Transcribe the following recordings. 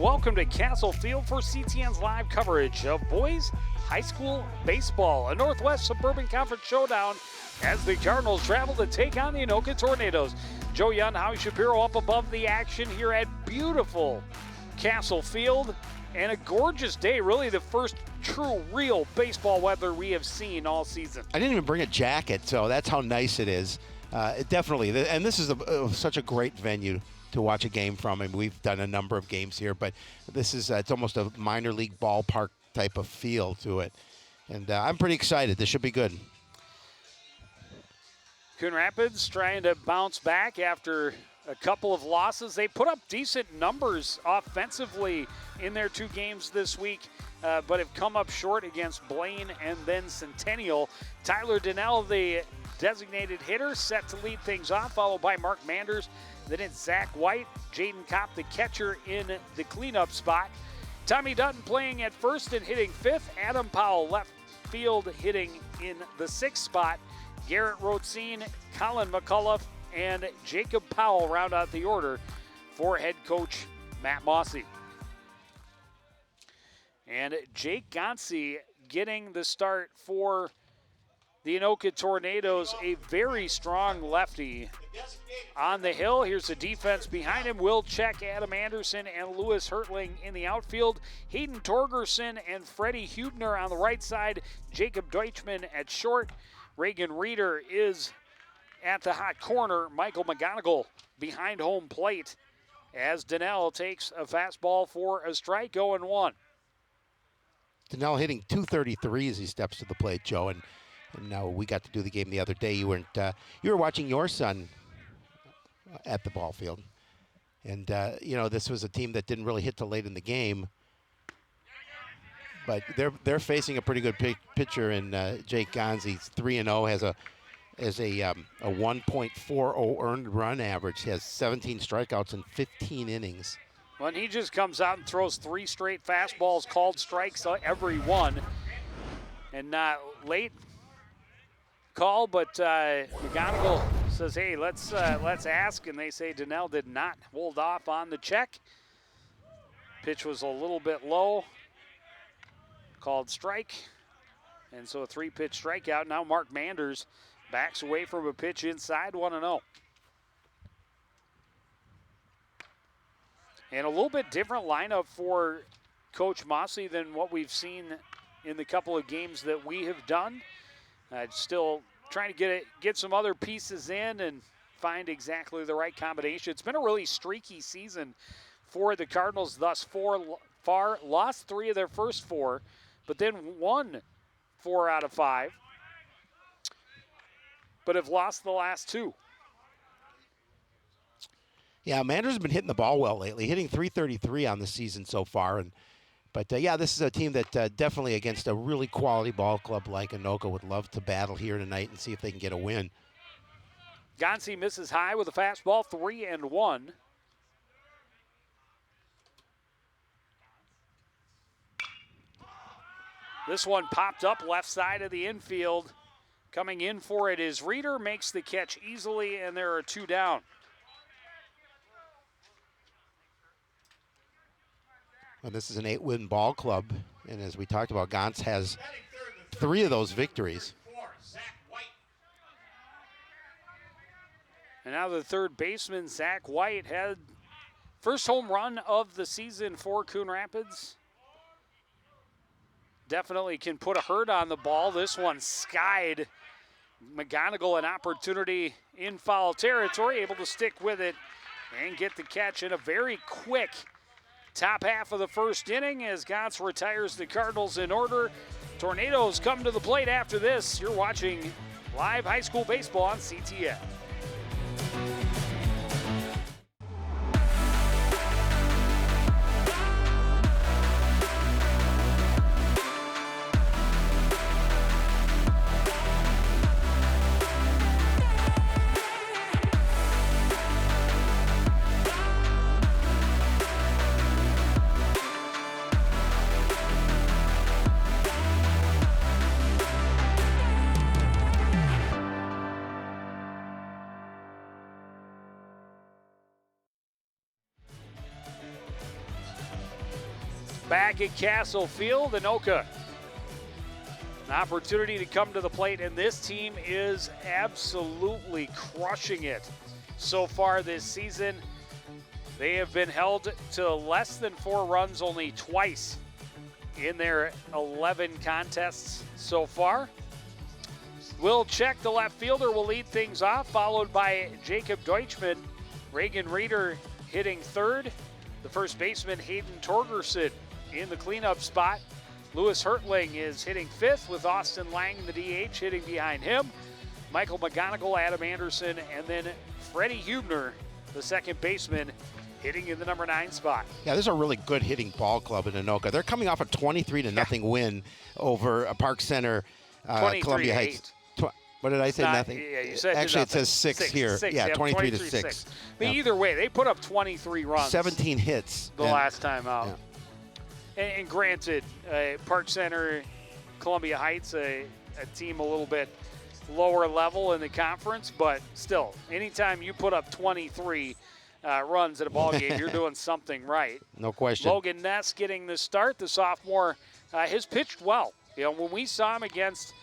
welcome to Castle Field for CTN's live coverage of boys high school baseball, a Northwest Suburban Conference showdown as the Cardinals travel to take on the Anoka Tornadoes. Joe Young, Howie Shapiro up above the action here at beautiful Castle Field, and a gorgeous day, really the first true, real baseball weather we have seen all season. I didn't even bring a jacket, so that's how nice it is. Definitely, and this is such a great venue to watch a game from, and we've done a number of games here, but this is it's almost a minor league ballpark type of feel to it, and I'm pretty excited. This should be good. Coon Rapids trying to bounce back after a couple of losses. They put up decent numbers offensively in their two games this week, but have come up short against Blaine and then Centennial. Tyler Donnell, the designated hitter, set to lead things off, followed by Mark Manders. Then it's Zach White, Jaden Kopp, the catcher, in the cleanup spot. Tommy Dutton playing at first and hitting fifth. Adam Powell, left field, hitting in the sixth spot. Garrett Rotsine, Colin McCullough, and Jacob Powell round out the order for head coach Matt Mossy. And Jake Gonsi getting the start for the Anoka Tornadoes, a very strong lefty on the hill. Here's the defense behind him. Will Check, Adam Anderson, and Lewis Hertling in the outfield. Hayden Torgerson and Freddie Hubner on the right side. Jacob Deutschman at short. Reagan Reeder is at the hot corner. Michael McGonigal behind home plate as Donnell takes a fastball for a strike, 0-1. Donnell hitting .233 as he steps to the plate, Joe, and now we got to do the game the other day. You were watching your son at the ball field, and this was a team that didn't really hit till late in the game, but they're facing a pretty good pitcher in Jake Gonsi. 3-0, has a 1.40 earned run average. He has 17 strikeouts in 15 innings. When he just comes out and throws three straight fastballs, called strikes every one, and late call, but McGonigal says, hey, let's ask, and they say Donnell did not hold off on the check. Pitch was a little bit low, called strike, and so a three-pitch strikeout. Now Mark Manders backs away from a pitch inside, 1-0. And a little bit different lineup for Coach Mossy than what we've seen in the couple of games that we have done. Still trying to get some other pieces in and find exactly the right combination. It's been a really streaky season for the Cardinals thus far. Lost 3 of their first 4, but then won 4 out of 5, but have lost the last 2. Yeah, Manders has been hitting the ball well lately, hitting .333 on the season so far. But this is a team that definitely, against a really quality ball club like Anoka, would love to battle here tonight and see if they can get a win. Gonsi misses high with a fastball, 3-1. This one popped up left side of the infield. Coming in for it is Reeder, makes the catch easily, and there are 2 down. And this is an 8-win ball club, and as we talked about, Gantz has 3 of those victories. And now the third baseman, Zach White, had first home run of the season for Coon Rapids. Definitely can put a hurt on the ball. This one skied McGonigal, an opportunity in foul territory, able to stick with it and get the catch in a very quick top half of the first inning as Gantz retires the Cardinals in order. Tornadoes come to the plate after this. You're watching live high school baseball on CTN. back at Castle Field. Anoka, an opportunity to come to the plate, and this team is absolutely crushing it so far this season. They have been held to less than 4 runs only twice in their 11 contests so far. Will Check, the left fielder, will lead things off, followed by Jacob Deutschman. Reagan Reeder hitting third. The first baseman, Hayden Torgerson, in the cleanup spot. Lewis Hertling is hitting fifth, with Austin Lang, the DH, hitting behind him. Michael McGonigal, Adam Anderson, and then Freddie Hubner, the second baseman, hitting in the number 9 spot. Yeah, this is a really good hitting ball club in Anoka. They're coming off a 23-0 win over a Park Center, Columbia Heights. What did I say? Nothing. Yeah, you said actually nothing. it says 6 here. Yeah, 23-6. But either way, they put up 23 runs. 17 hits the last time out. Yeah. And granted, Park Center, Columbia Heights, a team a little bit lower level in the conference, but still, anytime you put up 23 runs at a ball game, you're doing something right. No question. Logan Ness getting the start. The sophomore has pitched well. You know, when we saw him against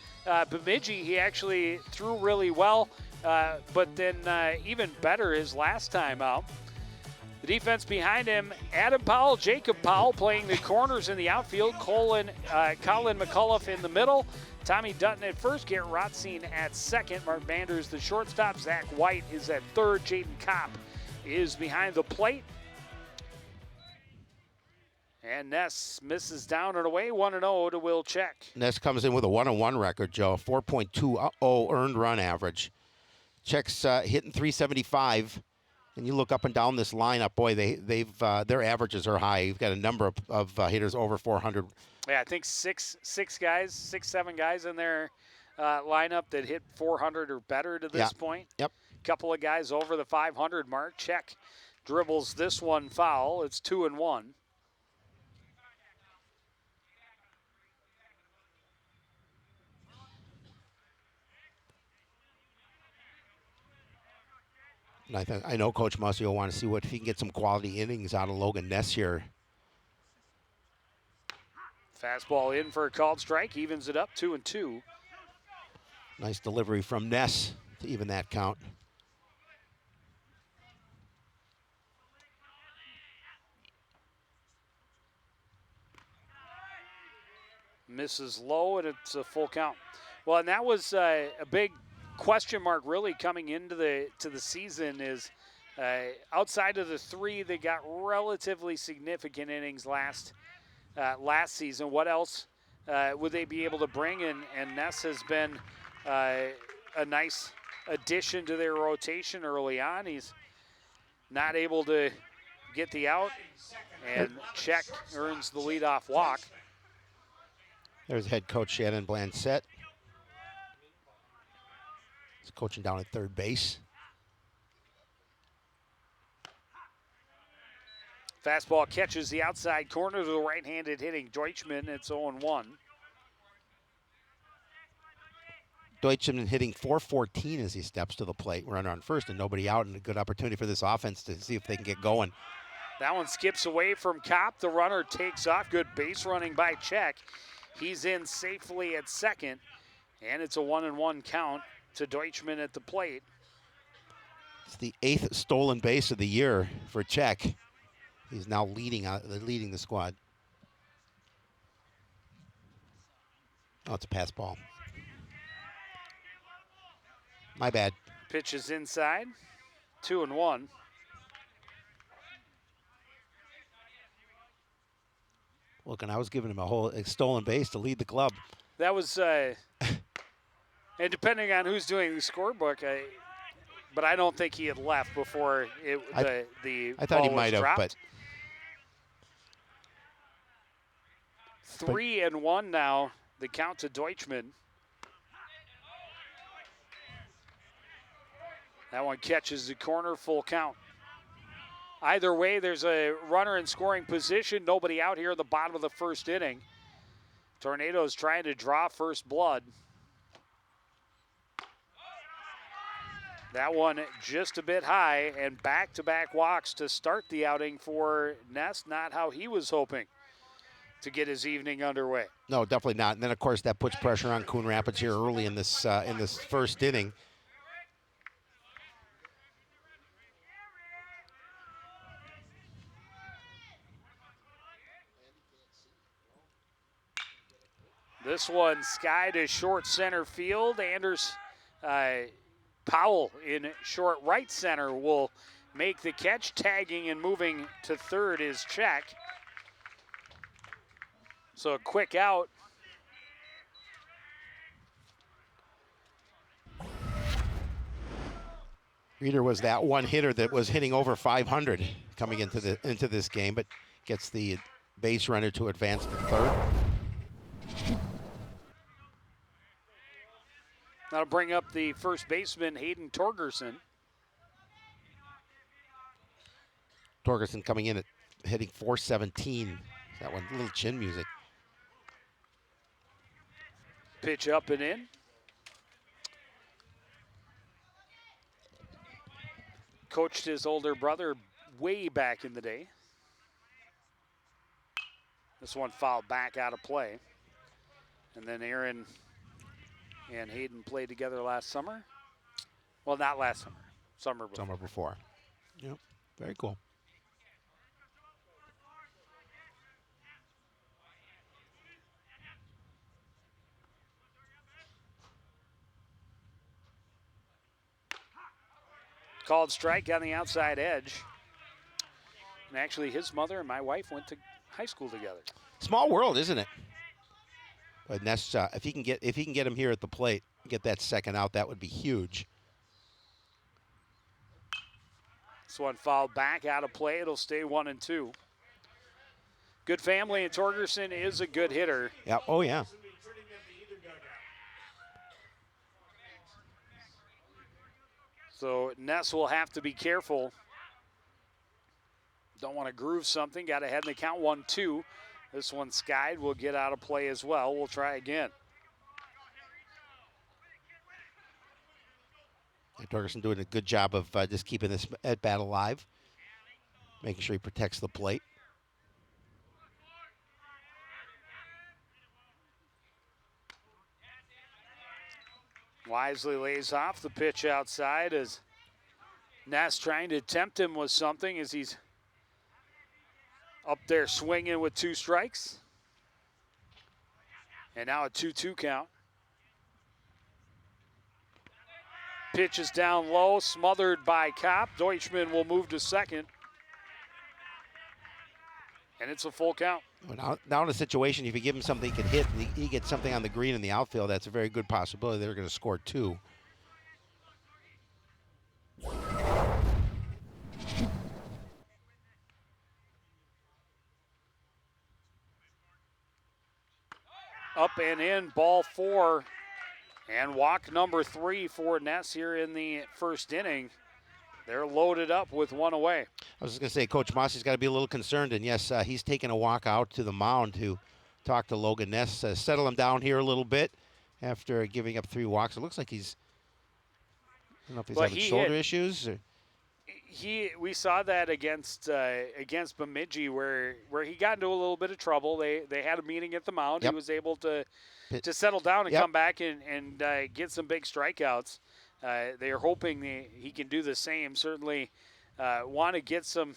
Bemidji, he actually threw really well, but then even better his last time out. The defense behind him, Adam Powell, Jacob Powell playing the corners in the outfield, Colin McCullough in the middle, Tommy Dutton at first, Garrett Rothstein at second, Mark Manders the shortstop, Zach White is at third, Jaden Kopp is behind the plate. And Ness misses down and away, 1-0 to Will Check. Ness comes in with a 1-1 record, Joe, 4.20 earned run average. Check's hitting 375. And you look up and down this lineup, boy, their averages are high. You've got a number of hitters over 400. Yeah, I think six, 7 guys in their lineup that hit 400 or better to this point. Yep. Couple of guys over the 500 mark. Check dribbles this one foul. It's 2-1. And I know Coach Mussey will want to see if he can get some quality innings out of Logan Ness here. Fastball in for a called strike, evens it up, 2-2. Nice delivery from Ness to even that count. Misses low, and it's a full count. Well, and that was a big question mark really coming into the season is outside of the 3 that got relatively significant innings last season, what else would they be able to bring? And Ness has been a nice addition to their rotation early on. He's not able to get the out, and Check earns the leadoff walk. There's head coach Shannon Blancett. He's coaching down at third base. Fastball catches the outside corner to the right-handed hitting Deutschman. It's 0-1. Deutschman hitting .414 as he steps to the plate. Runner on first and nobody out, and a good opportunity for this offense to see if they can get going. That one skips away from Kopp. The runner takes off. Good base running by Check. He's in safely at second, and it's a 1-1 count to Deutschman at the plate. It's the 8th stolen base of the year for Check. He's now leading the squad. Oh, it's a pass ball. My bad. Pitch is inside, 2-1. Look, and I was giving him a whole stolen base to lead the club. That was, and depending on who's doing the scorebook, but I don't think he had left before the I thought he might have, dropped. but 3-1 now, the count to Deutschman. That one catches the corner, full count. Either way, there's a runner in scoring position. Nobody out here at the bottom of the first inning. Tornadoes trying to draw first blood. That one just a bit high, and back-to-back walks to start the outing for Ness. Not how he was hoping. to get his evening underway. No, definitely not. And then, of course, that puts pressure on Coon Rapids here early in this first inning. This one sky to short center field. Powell in short right center will make the catch. Tagging and moving to third is Check. So a quick out. Reeder was that one hitter that was hitting over 500 coming into this game, but gets the base runner to advance to third. That'll bring up the first baseman, Hayden Torgerson. Torgerson coming in at hitting 417. That one, a little chin music. Pitch up and in. Coached his older brother way back in the day. This one fouled back out of play. And then Aaron and Hayden played together last summer. Well, not last summer. Summer before. Summer before. Yep, very cool. Called strike on the outside edge. And actually, his mother and my wife went to high school together. Small world, isn't it? But Ness, if he can get him here at the plate, get that second out, that would be huge. This one fouled back out of play. It'll stay 1-2. Good family, and Torgerson is a good hitter. Yeah. Oh yeah. So Ness will have to be careful. Don't want to groove something. Got ahead in the count 1-2. This one skied will get out of play as well. We'll try again. Torgerson doing a good job of just keeping this at bat alive, making sure he protects the plate. Wisely lays off the pitch outside as Ness trying to tempt him with something as he's up there swinging with 2 strikes. And now a 2-2 count. Pitch is down low, smothered by Kopp. Deutschman will move to second. And it's a full count. Now in a situation, if you give him something he can hit, and he gets something on the green in the outfield, that's a very good possibility they're going to score 2. Up and in, ball 4. And walk number 3 for Ness here in the first inning. They're loaded up with 1 away. I was just going to say, Coach Mossie's got to be a little concerned, and yes, he's taking a walk out to the mound to talk to Logan Ness, settle him down here a little bit after giving up 3 walks. It looks like I don't know if he's having shoulder issues. Or. We saw that against Bemidji where he got into a little bit of trouble. They had a meeting at the mound. Yep. He was able to settle down and come back and get some big strikeouts. They are hoping he can do the same. Certainly want to get some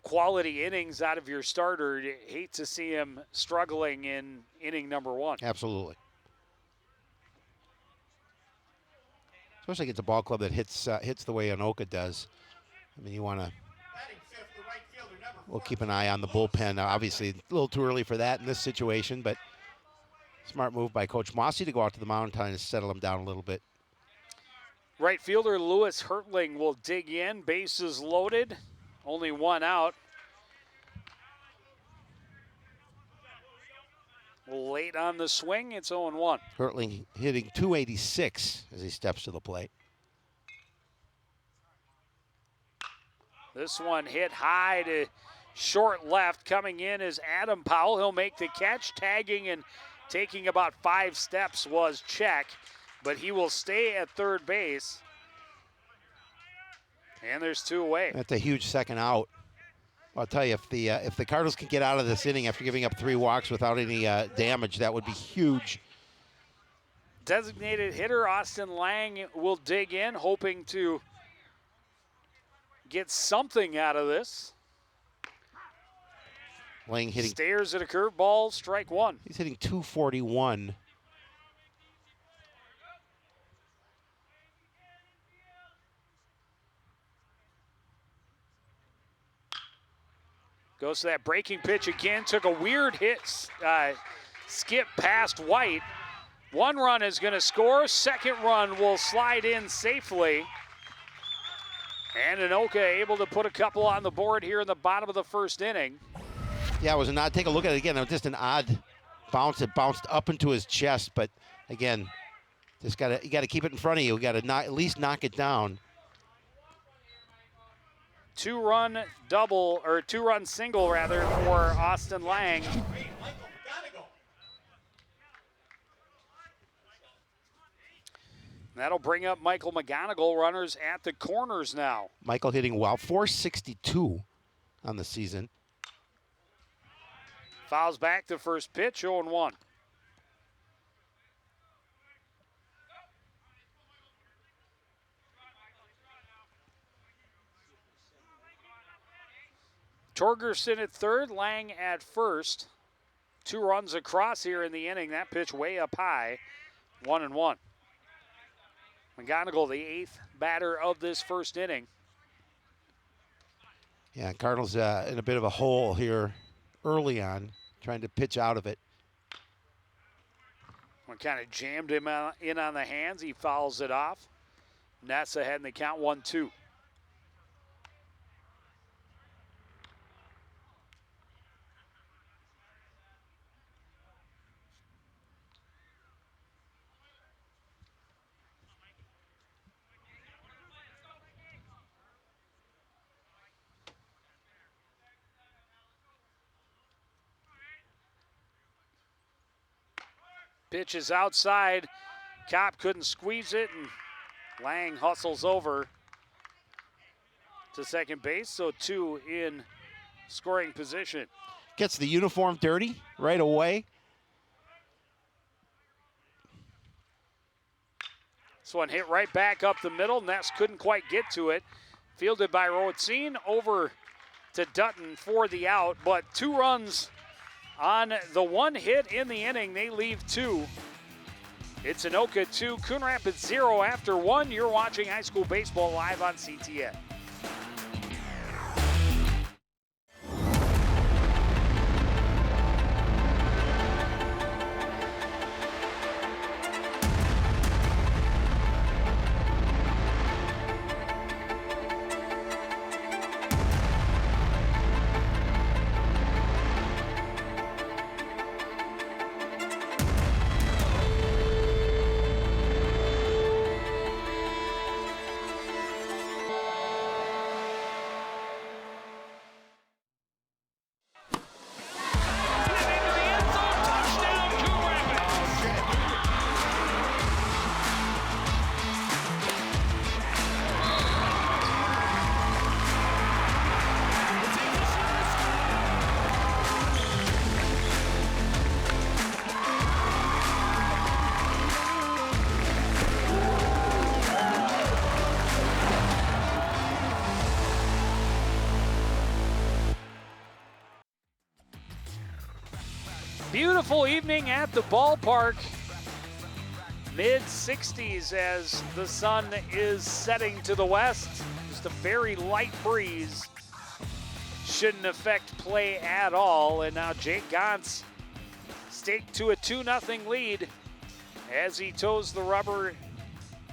quality innings out of your starter. You hate to see him struggling in inning number 1. Absolutely. Especially against a ball club that hits the way Anoka does. I mean, you want to. We'll keep an eye on the bullpen. Obviously, a little too early for that in this situation, but smart move by Coach Mossy to go out to the mound and settle him down a little bit. Right fielder Lewis Hertling will dig in. Bases loaded. Only 1 out. Late on the swing, it's 0-1. Hertling hitting .286 as he steps to the plate. This one hit high to short left. Coming in is Adam Powell. He'll make the catch. Tagging and taking about 5 steps was Check, but he will stay at third base. And there's 2 away. That's a huge second out. I'll tell you, if the Cardinals can get out of this inning after giving up 3 walks without any damage, that would be huge. Designated hitter Austin Lang will dig in, hoping to get something out of this. Lang hitting. Stares at a curveball, strike one. He's hitting 241. Goes to that breaking pitch again. Took a weird hit, skip past White. 1 run is going to score. 2nd run will slide in safely. And Anoka able to put a couple on the board here in the bottom of the 1st inning. Yeah, it was an odd. Take a look at it again. It was just an odd bounce. It bounced up into his chest, but again, you got to keep it in front of you. You got to at least knock it down. 2-run double, or 2-run single rather, for Austin Lang. That'll bring up Michael McGonigal, runners at the corners now. Michael hitting well, 462 on the season. Fouls back the first pitch, 0-1. Torgerson at third, Lang at first. 2 runs across here in the inning. That pitch way up high, 1-1. McGonigal, the 8th batter of this 1st inning. Yeah, Cardinals in a bit of a hole here early on, trying to pitch out of it. One kind of jammed him in on the hands. He fouls it off. Nats ahead in the count, 1-2. Pitch is outside. Kopp couldn't squeeze it, and Lang hustles over to second base, so 2 in scoring position. Gets the uniform dirty right away. This one hit right back up the middle. Ness couldn't quite get to it. Fielded by Rotzine, over to Dutton for the out, but 2 runs on the 1 hit in the inning. They leave 2. It's Anoka 2, Coon Rapids 0 after 1. You're watching high school baseball live on CTN. Beautiful evening at the ballpark. Mid-60s as the sun is setting to the west. Just a very light breeze. Shouldn't affect play at all. And now Jake Gantz staked to a 2-0 lead as he toes the rubber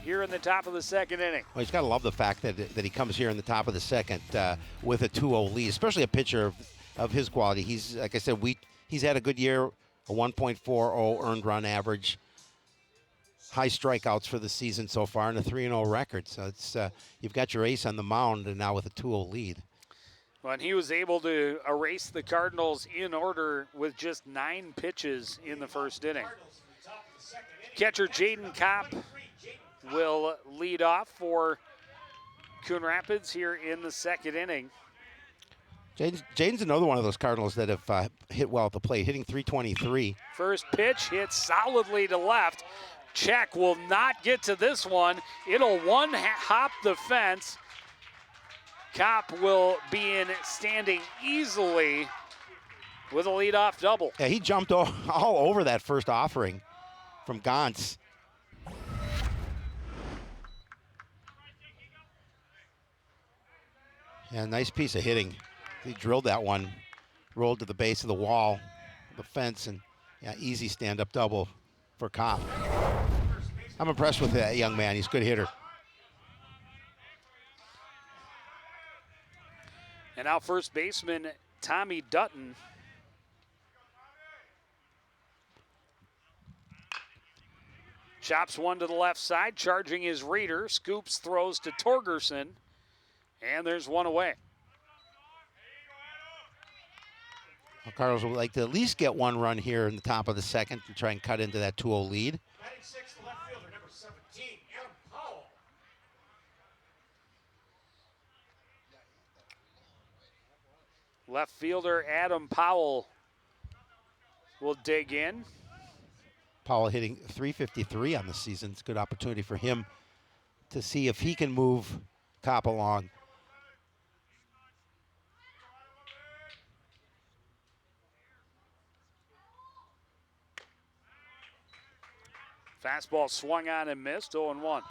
here in the top of the 2nd inning. Well, he's got to love the fact that he comes here in the top of the 2nd with a 2-0 lead, especially a pitcher of his quality. He's, like I said, he's had a good year, a 1.40 earned run average, high strikeouts for the season so far, and a 3-0 record. So it's you've got your ace on the mound, and now with a 2-0 lead. Well, and he was able to erase the Cardinals in order with just 9 pitches in the 1st inning. Catcher Jaden Kopp will lead off for Coon Rapids here in the 2nd inning. Jaden's another one of those Cardinals that have hit well at the plate, hitting .323. First pitch hits solidly to left. Check will not get to this one. It'll one-hop the fence. Kopp will be in standing easily with a leadoff double. Yeah, he jumped all over that first offering from Gantz. Yeah, nice piece of hitting. He drilled that one, rolled to the base of the wall, the fence, and yeah, easy stand-up double for Kopp. I'm impressed with that young man. He's a good hitter. And now first baseman Tommy Dutton. Chops one to the left side, charging his Reader. Scoops, throws to Torgerson, and there's one away. Well, Cardinals would like to at least get one run here in the top of the second to try and cut into that 2-0 lead. Batting sixth, left fielder, number 17, Adam Powell. Left fielder Adam Powell will dig in. Powell hitting .353 on the season. It's a good opportunity for him to see if he can move Kopp along. Fastball swung on and missed, 0-1.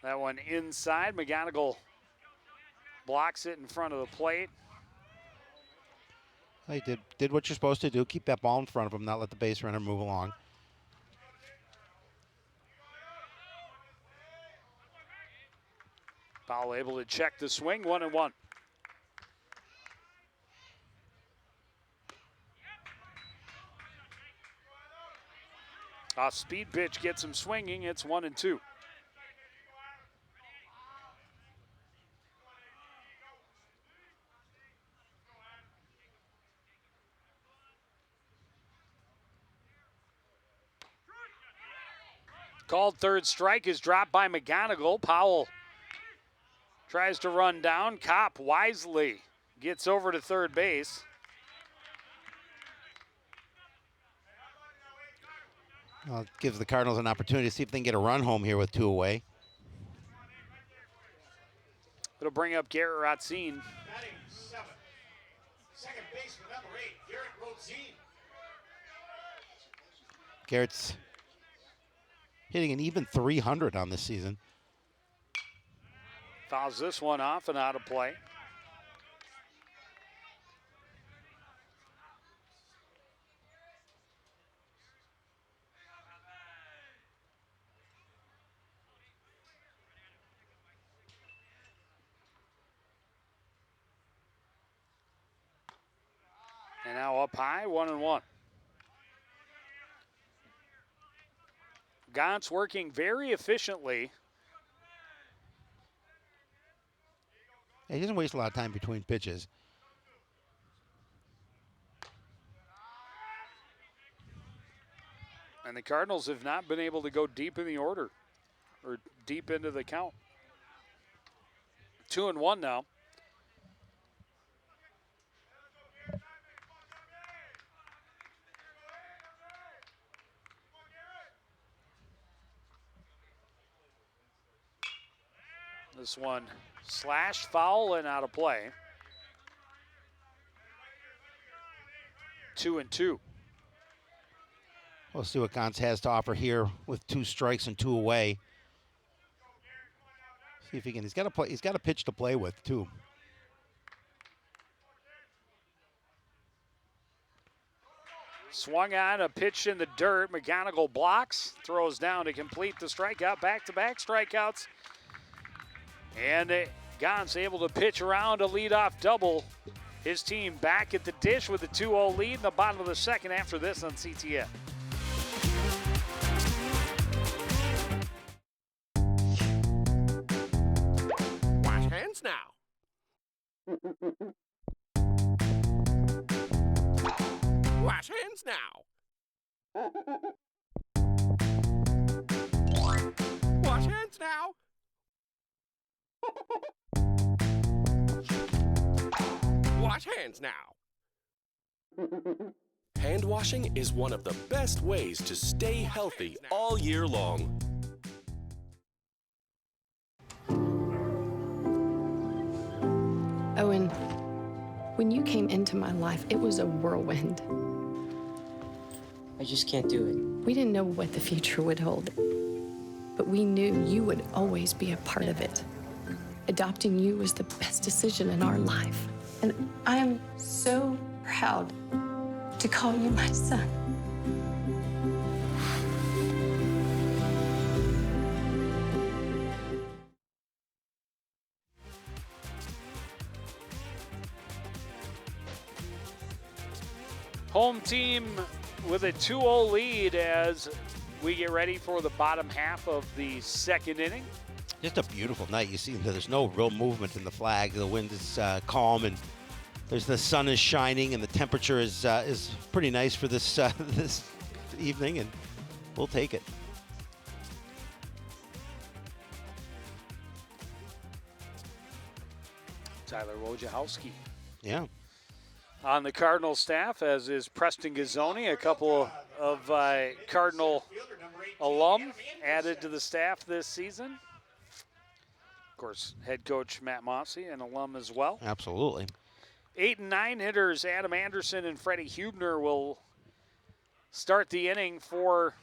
That one inside. McGonigal blocks it in front of the plate. He did what you're supposed to do. Keep that ball in front of him, not let the base runner move along. Powell able to check the swing, 1-1. Off speed pitch gets him swinging. It's 1-2. Called third strike is dropped by McGonigal. Powell tries to run down. Kopp wisely gets over to third base. Well, it gives the Cardinals an opportunity to see if they can get a run home here with 2 away. It'll bring up Garrett Ratzine. Batting seventh, second baseman, number 8, Garrett Rotzine. Garrett's hitting an even .300 on this season. Fouls this one off and out of play. And now up high, 1-1. Gantz working very efficiently. Yeah, he doesn't waste a lot of time between pitches. And the Cardinals have not been able to go deep in the order or deep into the count. 2-1 now. This one slashed, foul, and out of play. 2-2. We'll see what Gantz has to offer here with 2 strikes and 2 away. See if he can. He's got a pitch to play with too. Swung on, a pitch in the dirt. McGonigal blocks, throws down to complete the strikeout. Back-to-back strikeouts. And Gantz able to pitch around a leadoff double. His team back at the dish with a 2-0 lead in the bottom of the second after this on CTN. Wash hands now. Wash Wash hands now. Wash hands now. Wash hands now. Hand washing is one of the best ways to stay healthy all year long. Owen, when you came into my life, it was a whirlwind. I just can't do it. We didn't know what the future would hold, but we knew you would always be a part of it. Adopting you was the best decision in our life. And I am so proud to call you my son. Home team with a 2-0 lead as we get ready for the bottom half of the second inning. Just a beautiful night. You see, there's no real movement in the flag. The wind is calm, and the sun is shining, and the temperature is pretty nice for this this evening, and we'll take it. Tyler Wojciechowski Yeah. on the Cardinal staff, as is Preston Gazzoni, a couple of Cardinal alum added to the staff this season. Of course, head coach Matt Mossy, an alum as well. Absolutely. 8 and 9 hitters Adam Anderson and Freddie Hubner will start the inning for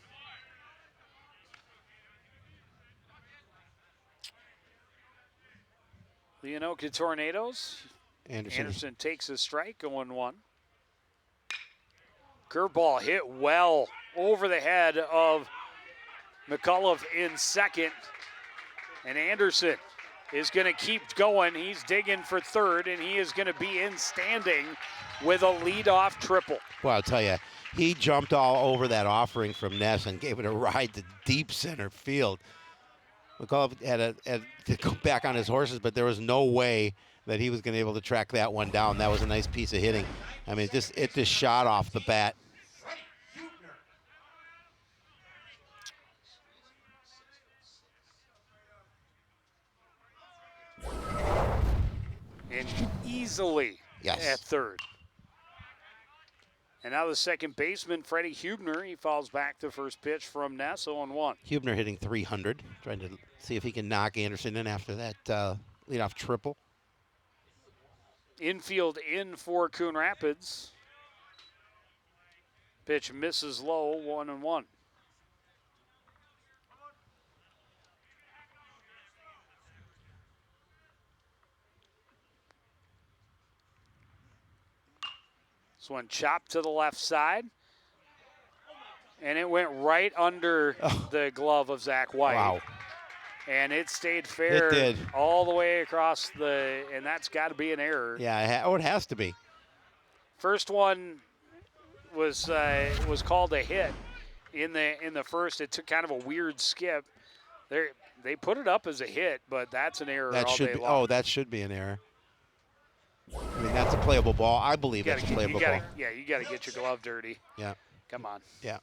the Anoka Tornadoes. Anderson takes a strike, 0-1. Curveball hit well over the head of McCullough in second. And Anderson is going to keep going. He's digging for third, and he is going to be in standing with a leadoff triple. Well, I'll tell you, he jumped all over that offering from Ness and gave it a ride to deep center field. McCullough had to go back on his horses, but there was no way that he was going to be able to track that one down. That was a nice piece of hitting. I mean, it just shot off the bat. And easily at third. And now the second baseman, Freddie Hubner, he falls back to first pitch from Ness, 0-1. Hubner hitting 300, trying to see if he can knock Anderson in after that leadoff triple. Infield in for Coon Rapids. Pitch misses low, 1-1. This one chopped to the left side. And it went right under the glove of Zach White. Wow. And it stayed fair all the way across and that's got to be an error. Yeah, it has to be. First one was called a hit in the first. It took kind of a weird skip. They put it up as a hit, but that's an error all day long. That should be an error. I mean, that's a playable ball. I believe that's a playable ball. Yeah, you got to get your glove dirty. Yeah. Come on. Yeah.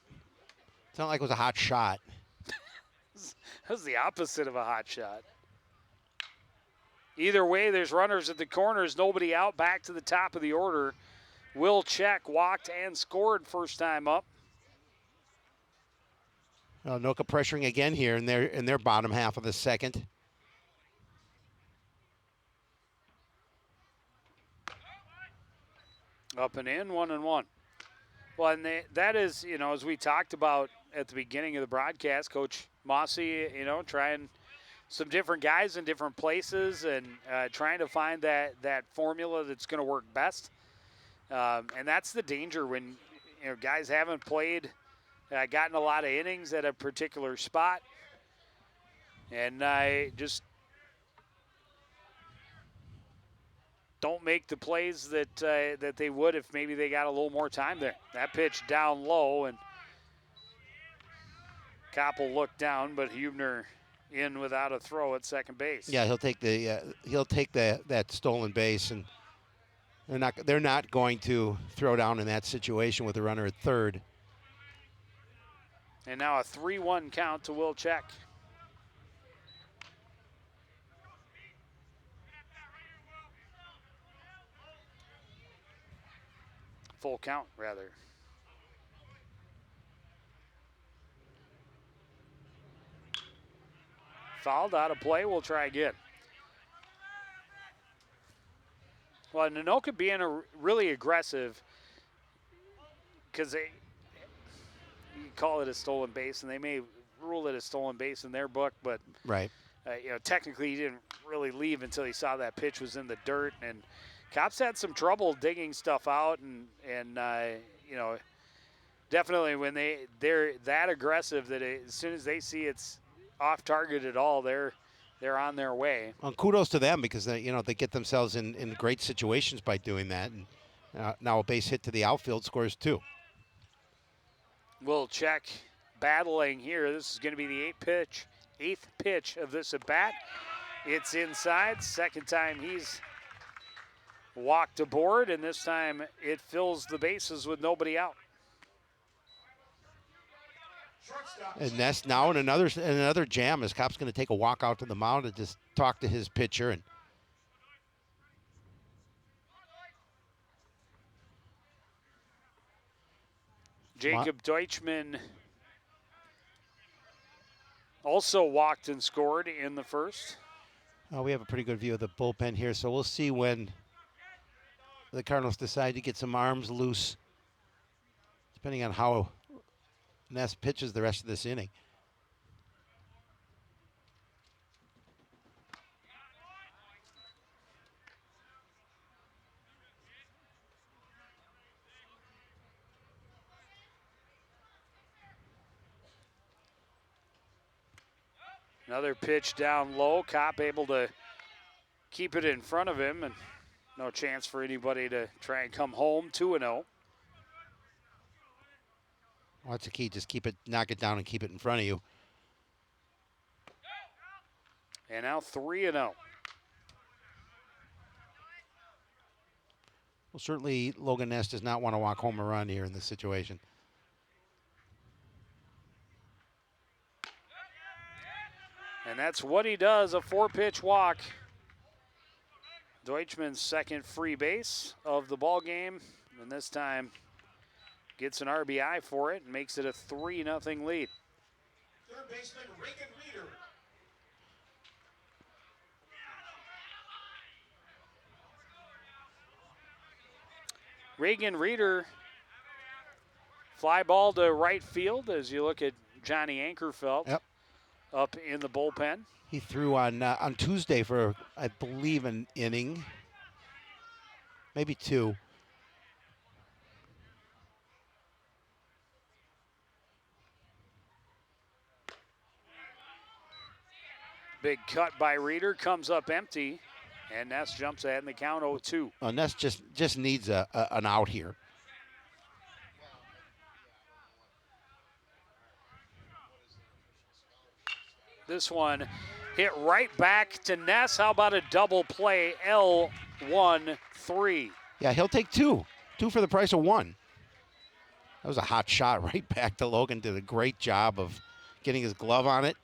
It's not like it was a hot shot. That was the opposite of a hot shot. Either way, there's runners at the corners, nobody out, back to the top of the order. Will Check walked and scored first time up. Anoka pressuring again here in their bottom half of the second. Up and in, 1-1. Well, and that is, as we talked about at the beginning of the broadcast, Coach Mossy, trying some different guys in different places and trying to find that formula that's going to work best. And that's the danger when guys haven't played, gotten a lot of innings at a particular spot, and just don't make the plays that they would if maybe they got a little more time there. That pitch down low, and Koppel looked down, but Hubner in without a throw at second base. Yeah, he'll take that stolen base, and They're not going to throw down in that situation with a runner at third. And now a 3-1 count to Wilczek. Full count, rather. Fouled, out of play. We'll try again. Well, Anoka being really aggressive, because you call it a stolen base, and they may rule it a stolen base in their book, but Right. Technically he didn't really leave until he saw that pitch was in the dirt, and Cops had some trouble digging stuff out, and definitely when they're that aggressive that as soon as they see it's off target at all, they're on their way. Well, kudos to them because they get themselves in great situations by doing that. And now a base hit to the outfield scores 2. We'll check battling here. This is going to be the eighth pitch of this at bat. It's inside. Second time he's walked aboard, and this time it fills the bases with nobody out. And that's now in another jam as Copp's going to take a walk out to the mound and just talk to his pitcher. And Jacob Deutschman also walked and scored in the first. we have a pretty good view of the bullpen here, so we'll see when the Cardinals decide to get some arms loose, depending on how Ness pitches the rest of this inning. Another pitch down low. Copp able to keep it in front of him, and no chance for anybody to try and come home. 2-0. Well, that's the key. Just knock it down and keep it in front of you. And now 3-0. Well, certainly Logan Ness does not want to walk home a run here in this situation. And that's what he does, a 4-pitch walk. Deutschman's second free base of the ball game, and this time gets an RBI for it and makes it a 3-0 lead. Third baseman Reagan Reeder. Reagan Reeder, fly ball to right field as you look at Johnny Ankerfeld. Yep. Up in the bullpen. He threw on Tuesday for, I believe, an inning, maybe 2. Big cut by Reeder, comes up empty, and Ness jumps ahead in the count 0-2. Ness just needs an out here. This one hit right back to Ness. How about a double play? L1-3. Yeah, he'll take 2. 2 for the price of 1. That was a hot shot right back to Logan. Did a great job of getting his glove on it.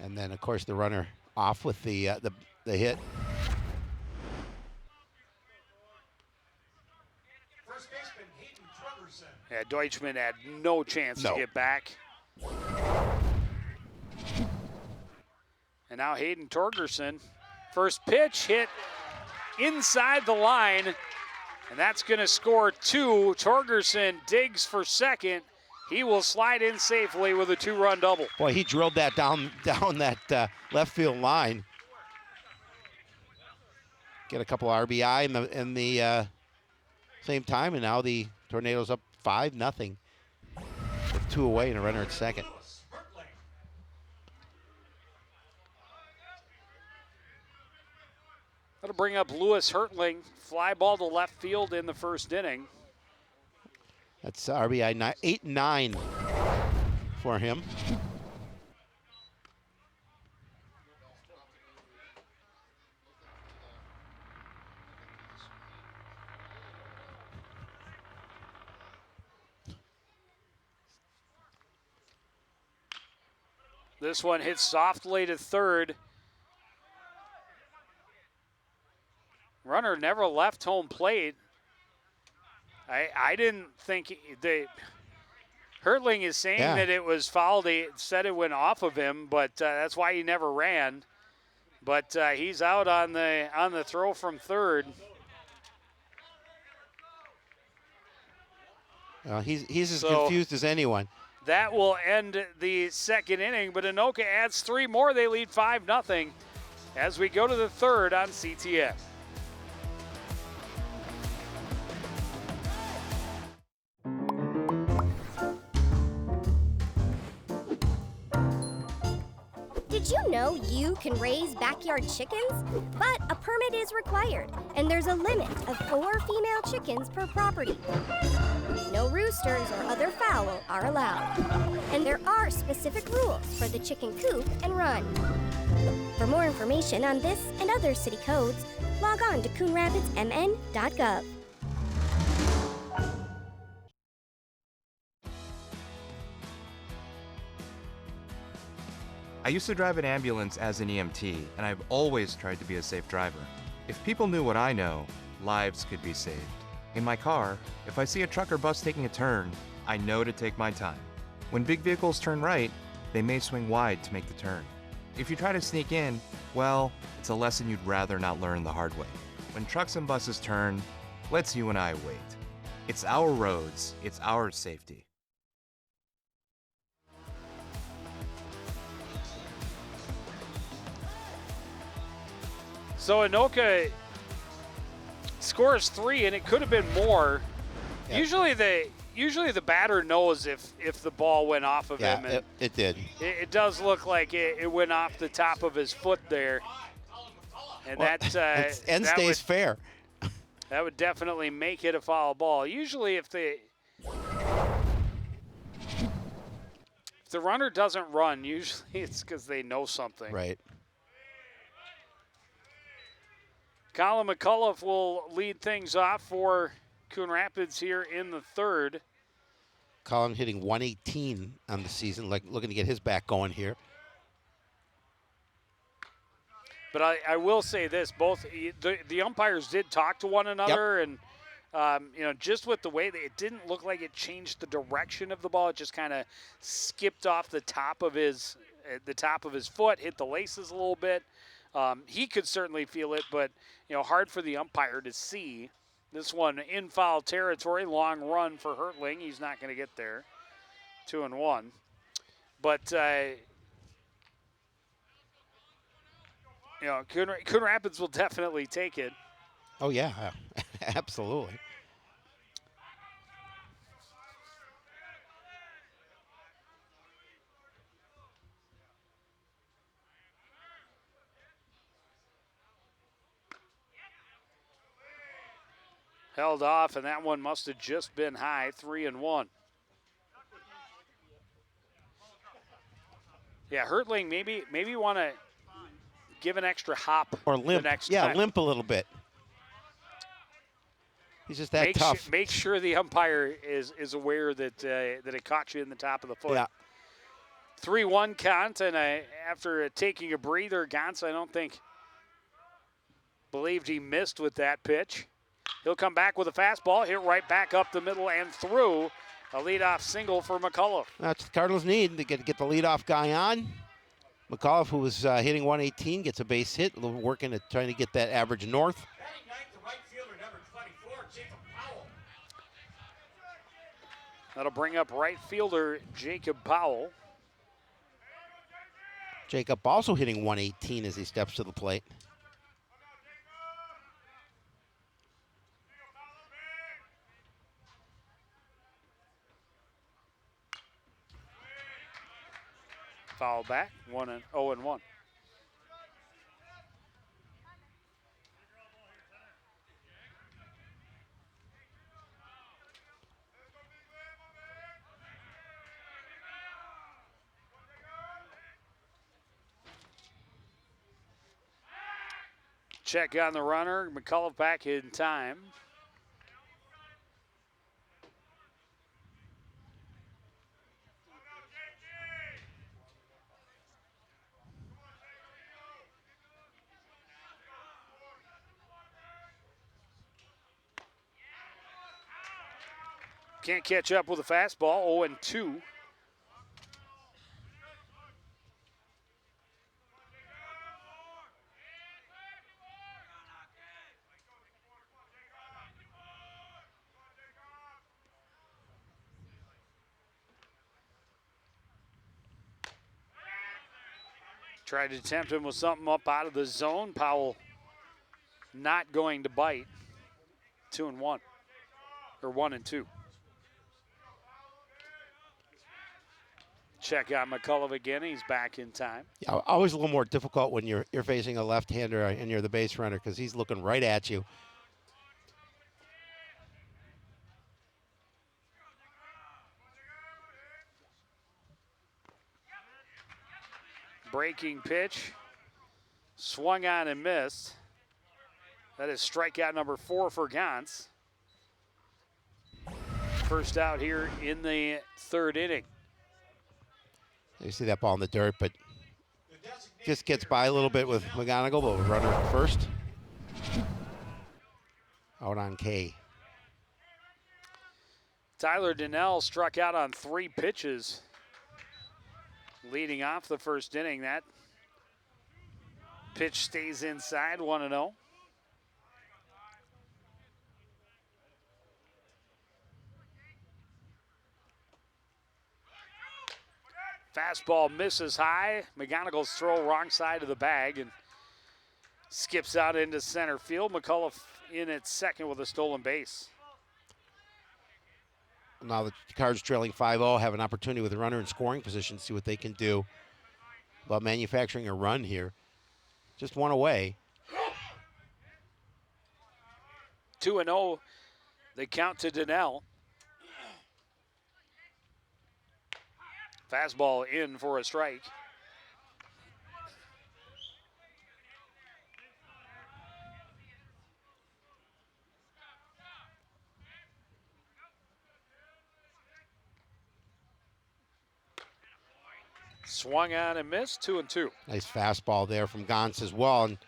And then, of course, the runner off with the hit. First baseman Hayden Truggerson. Yeah, Deutschman had no chance to get back. And now Hayden Torgerson, first pitch hit inside the line, and that's going to score 2. Torgerson digs for second. He will slide in safely with a 2-run double. Boy, he drilled that down that left field line. Get a couple RBI in the same time, and now the Tornadoes up 5-0 with 2 away and a runner at second. That'll bring up Lewis Hertling. Fly ball to left field in the first inning. That's RBI 8-9 for him. This one hits softly to third. Runner never left home plate. I didn't think Hertling is saying that it was fouled. He said it went off of him, but that's why he never ran. But he's out on the throw from third. He's as confused as anyone. That will end the second inning, but Anoka adds 3 more. They lead 5-0 as we go to the third on CTN. Did you know you can raise backyard chickens? But a permit is required, and there's a limit of 4 female chickens per property. No roosters or other fowl are allowed. And there are specific rules for the chicken coop and run. For more information on this and other city codes, log on to coonrapidsmn.gov. I used to drive an ambulance as an EMT, and I've always tried to be a safe driver. If people knew what I know, lives could be saved. In my car, if I see a truck or bus taking a turn, I know to take my time. When big vehicles turn right, they may swing wide to make the turn. If you try to sneak in, well, it's a lesson you'd rather not learn the hard way. When trucks and buses turn, let's you and I wait. It's our roads, it's our safety. So Anoka scores 3, and it could have been more. Yeah. Usually the batter knows if the ball went off of him. And it did. It does look like it went off the top of his foot there, and that stays fair. That would definitely make it a foul ball. Usually, if the runner doesn't run, usually it's because they know something. Right. Colin McCullough will lead things off for Coon Rapids here in the third. Colin hitting 118 on the season, looking to get his back going here. But I will say this: both the umpires did talk to one another, and just with the way that it didn't look like it changed the direction of the ball. It just kind of skipped off the top of his foot, hit the laces a little bit. He could certainly feel it, but hard for the umpire to see. This one in foul territory, long run for Hertling. He's not going to get there. 2-1. But Coon Rapids will definitely take it. Oh yeah, absolutely. Held off, and that one must have just been high. 3-1. Yeah, Hertling maybe want to give an extra hop or limp. The next time. Limp a little bit. He's just that tough. Make sure the umpire is aware that it caught you in the top of the foot. Yeah. 3-1 count, and after taking a breather, Gantz, I don't think believed he missed with that pitch. He'll come back with a fastball, hit right back up the middle and through. A leadoff single for McCullough. That's what the Cardinals need to get the leadoff guy on. McCullough, who was hitting 118, gets a base hit, working at trying to get that average north. Batting ninth, the right fielder, number 24, Jacob Powell. That'll bring up right fielder Jacob Powell. Jacob also hitting 118 as he steps to the plate. Foul back, 0-1. Check on the runner. McCullough back in time. Can't catch up with a fastball, 0-2. Tried to tempt him with something up out of the zone. Powell not going to bite. 2-1, or 1-2. Check out McCullough again. He's back in time. Yeah, always a little more difficult when you're facing a left-hander and you're the base runner because he's looking right at you. Breaking pitch. Swung on and missed. That is strikeout number 4 for Gantz. First out here in the 3rd inning. You see that ball in the dirt, but just gets by a little bit with McGonigal, but with runner at first. Out on K. Tyler Donnell struck out on 3 pitches leading off the 1st inning. That pitch stays inside, 1-0. Fastball misses high. McGonigal's throw wrong side of the bag and skips out into center field. McCullough in at second with a stolen base. Now the Cards trailing 5-0 have an opportunity with a runner in scoring position to see what they can do about manufacturing a run here. Just one away. 2-0, the count to Donnell. Fastball in for a strike. Swung on and missed, 2-2. Nice fastball there from Gantz as well. And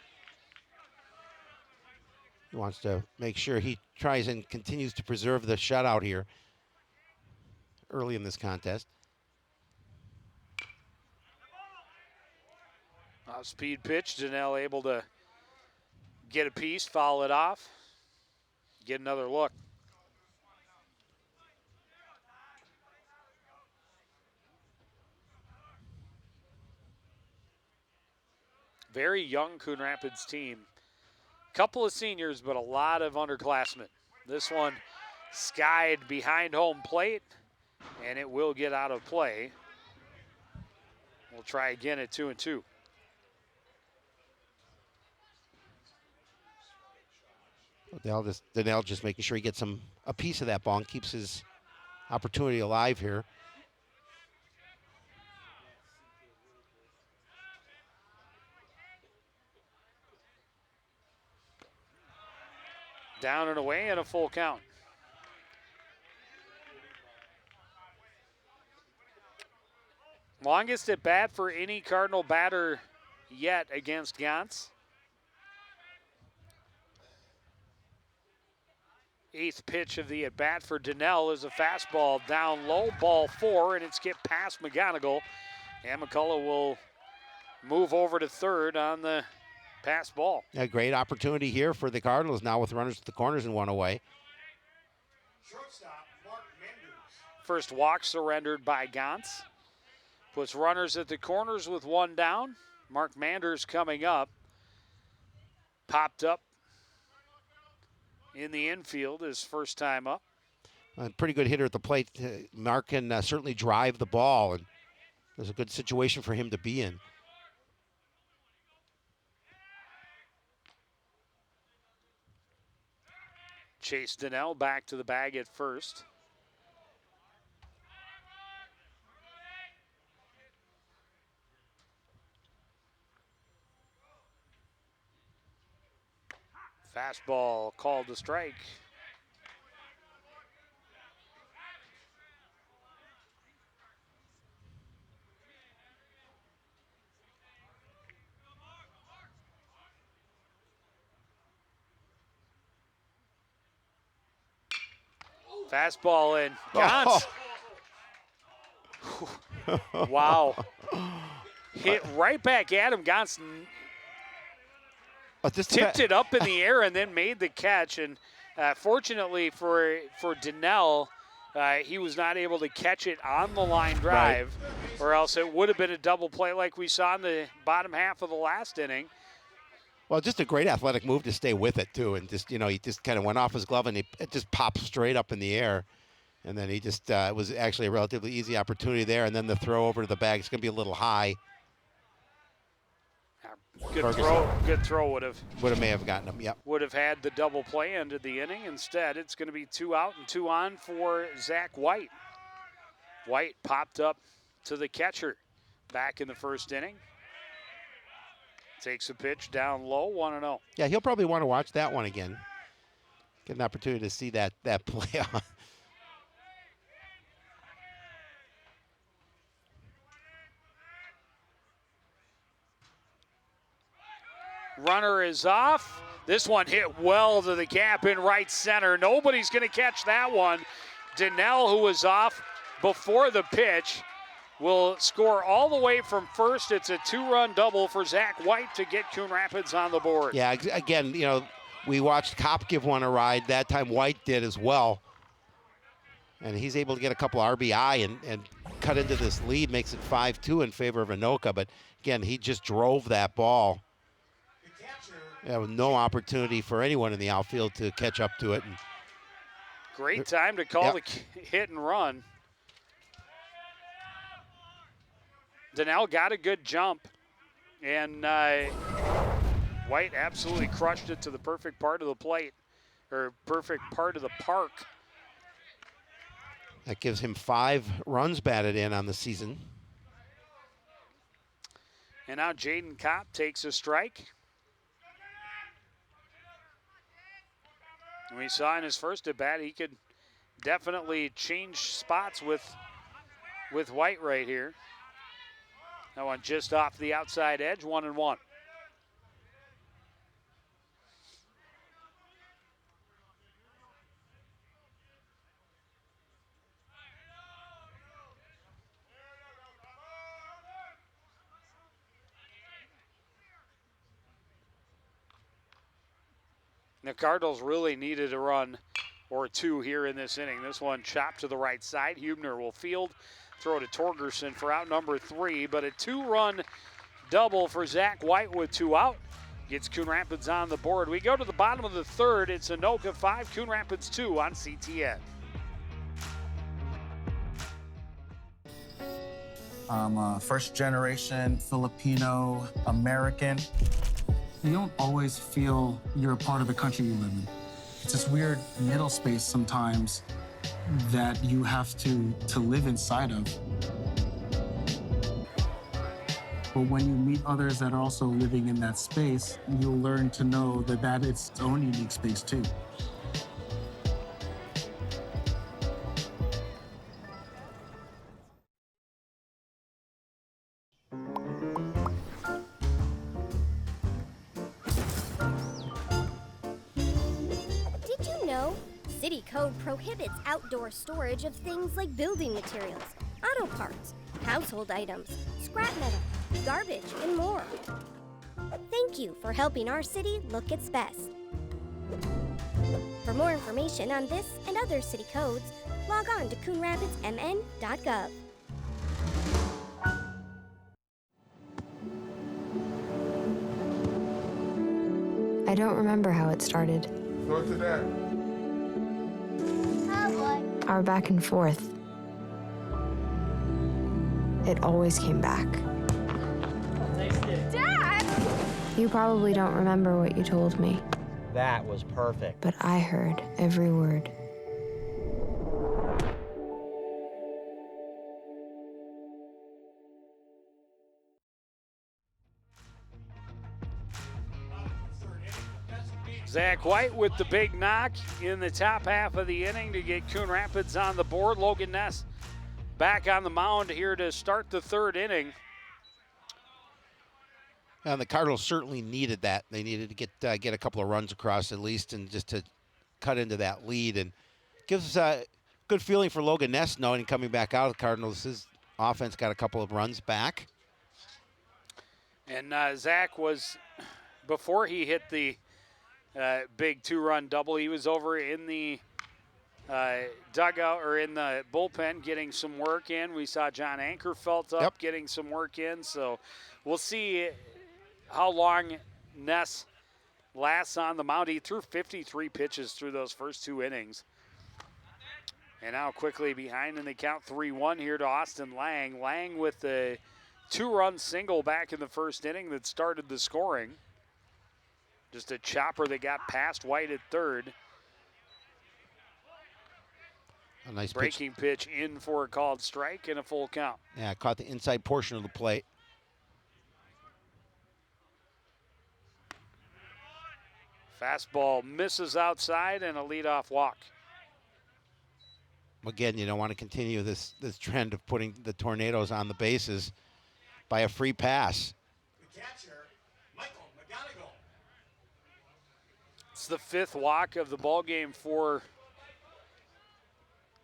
he wants to make sure he tries and continues to preserve the shutout here early in this contest. Speed pitch, Donnell able to get a piece, foul it off, get another look. Very young Coon Rapids team. Couple of seniors, but a lot of underclassmen. This one skied behind home plate, and it will get out of play. We'll try again at 2-2. Donnell just making sure he gets a piece of that ball and keeps his opportunity alive here. Down and away and a full count. Longest at bat for any Cardinal batter yet against Gantz. 8th pitch of the at bat for Donnell is a fastball down low, ball 4, and it's skipped past McGonigal. And McCullough will move over to third on the pass ball. A great opportunity here for the Cardinals now with runners at the corners and one away. Shortstop, Mark Menders. First walk surrendered by Gantz. Puts runners at the corners with one down. Mark Manders coming up. Popped up in the infield his first time up. A pretty good hitter at the plate. Mark can certainly drive the ball, and there's a good situation for him to be in. Chase Donnell back to the bag at first. Fastball called to strike. Fastball in. Gantz. Wow. Hit right back at him. Gantz tipped it up in the air and then made the catch. And fortunately for Donnell, he was not able to catch it on the line drive, or else it would have been a double play like we saw in the bottom half of the last inning. Well, just a great athletic move to stay with it, too. And just, he just kind of went off his glove and it just popped straight up in the air. And then he just, it was actually a relatively easy opportunity there. And then the throw over to the bag, it's going to be a little high. Good throw would have may have gotten him, yep. Would have had the double play ended the inning. Instead, it's going to be 2 out and 2 on for Zach White. White popped up to the catcher back in the first inning. Takes a pitch down low, 1-0. Yeah, he'll probably want to watch that one again. Get an opportunity to see that play on. Runner is off. This one hit well to the gap in right center. Nobody's going to catch that one. Donnell, who was off before the pitch, will score all the way from first. It's a 2-run double for Zach White to get Coon Rapids on the board. Yeah, again, we watched Kopp give one a ride. That time White did as well. And he's able to get a couple RBI and cut into this lead, makes it 5-2 in favor of Anoka. But again, he just drove that ball. There was no opportunity for anyone in the outfield to catch up to it. And great time to call the hit and run. Donnell got a good jump, and White absolutely crushed it to the perfect part of the plate, or perfect part of the park. That gives him 5 runs batted in on the season. And now Jaden Kopp takes a strike. And we saw in his first at bat he could definitely change spots with White right here. That one just off the outside edge, 1-1. The Cardinals really needed a run or 2 here in this inning. This one chopped to the right side. Hubner will field, throw to Torgerson for out number 3, but a 2-run double for Zach White with 2 out. Gets Coon Rapids on the board. We go to the bottom of the third. It's Anoka 5, Coon Rapids 2 on CTN. I'm a first-generation Filipino American. You don't always feel you're a part of the country you live in. It's this weird middle space sometimes that you have to live inside of. But when you meet others that are also living in that space, you'll learn to know that it's its own unique space too. City code prohibits outdoor storage of things like building materials, auto parts, household items, scrap metal, garbage, and more. Thank you for helping our city look its best. For more information on this and other city codes, log on to coonrapidsmn.gov. I don't remember how it started. North of that. Our back and forth. It always came back. Dad! You probably don't remember what you told me. That was perfect. But I heard every word. Zach White with the big knock in the top half of the inning to get Coon Rapids on the board. Logan Ness back on the mound here to start the third inning. And the Cardinals certainly needed that. They needed to get a couple of runs across at least, and just to cut into that lead. And gives good feeling for Logan Ness knowing coming back out of the Cardinals. His offense got a couple of runs back. And Zach was, before he hit the big 2-run double, he was over in the dugout or in the bullpen getting some work in. We saw John Ankerfeld up getting some work in. So we'll see how long Ness lasts on the mound. He threw 53 pitches through those first 2 innings. And now quickly behind, and they count 3-1 here to Austin Lang. Lang with the 2-run single back in the first inning that started the scoring. Just a chopper that got past White at third. A nice breaking pitch in for a called strike and a full count. Yeah, caught the inside portion of the plate. Fastball misses outside and a leadoff walk. Again, you don't want to continue this trend of putting the Tornadoes on the bases by a free pass. The catcher, Michael McGonigal. It's the 5th walk of the ball game for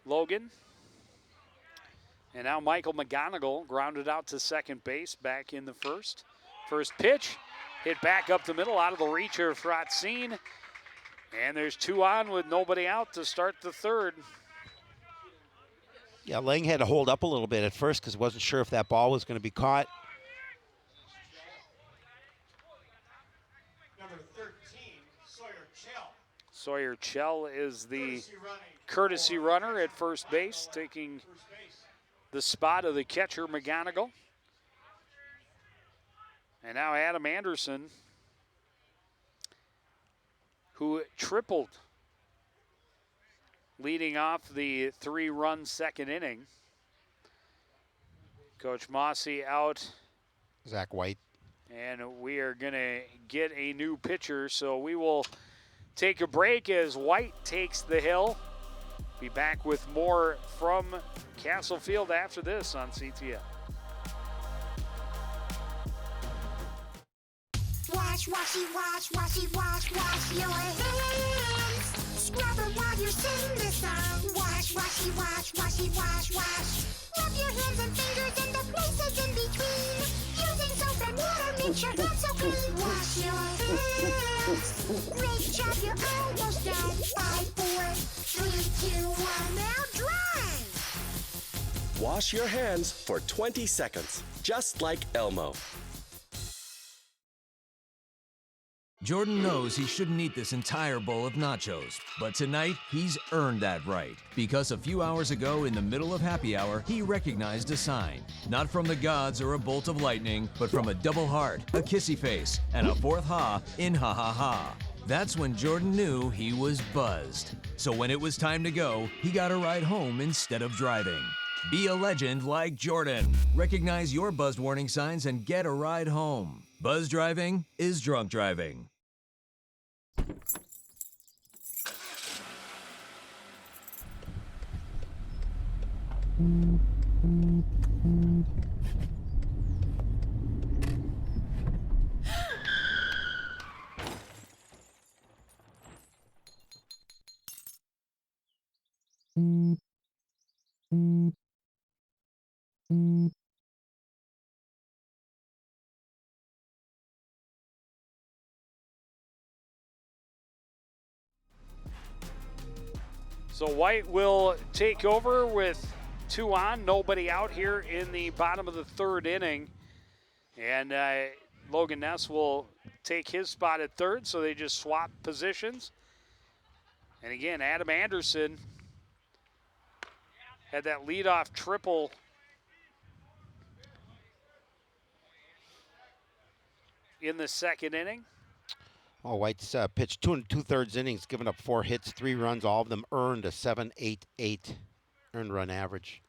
Logan. And now Michael McGonigal grounded out to second base back in the first. First pitch, hit back up the middle out of the reach of Fratzine. And there's 2 on with nobody out to start the third. Yeah, Lang had to hold up a little bit at first because wasn't sure if that ball was going to be caught. Number 13, Sawyer Chell. Sawyer Chell is the courtesy runner at first base, taking the spot of the catcher McGonigal. And now Adam Anderson, who tripled, leading off the 3-run second inning. Coach Mossy out. Zach White. And we are going to get a new pitcher, so we will take a break as White takes the hill. Be back with more from Castle Field after this on CTF. Wash, washy, wash, washy, wash, wash your hands. Scrub them while you sing this song. Wash, washy, wash, washy, wash, wash. Rub your hands and fingers and the places in between. Using soap and water makes your hands so clean. Wash your hands. Great job, you're almost done. 5, 4, 3, 2, 1, now dry. Wash your hands for 20 seconds, just like Elmo. Jordan knows he shouldn't eat this entire bowl of nachos, but tonight he's earned that right because a few hours ago in the middle of happy hour, he recognized a sign. Not from the gods or a bolt of lightning, but from a double heart, a kissy face, and a 4th ha in ha ha ha. That's when Jordan knew he was buzzed. So when it was time to go, he got a ride home instead of driving. Be a legend like Jordan. Recognize your buzzed warning signs and get a ride home. Buzz driving is drunk driving. So White will take over with 2 on, nobody out here in the bottom of the 3rd inning. And Logan Ness will take his spot at 3rd, so they just swap positions. And again, Adam Anderson had that leadoff triple in the 2nd inning. Oh, White's pitched 2 2/3 innings, given up 4 hits, 3 runs, all of them earned, a 7.88 earned run average.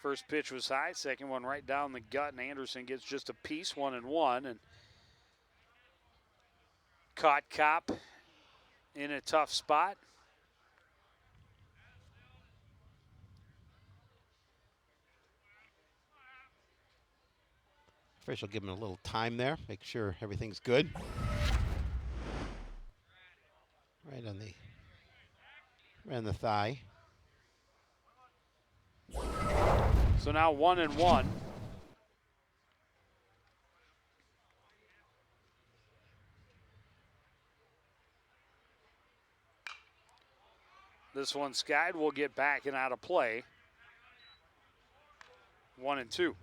First pitch was high, second one right down the gut, and Anderson gets just a piece, 1-1, and caught Kopp in a tough spot. Official give him a little time there, make sure everything's good. Ran the thigh. So now 1-1. This one skied will get back and out of play. 1-2.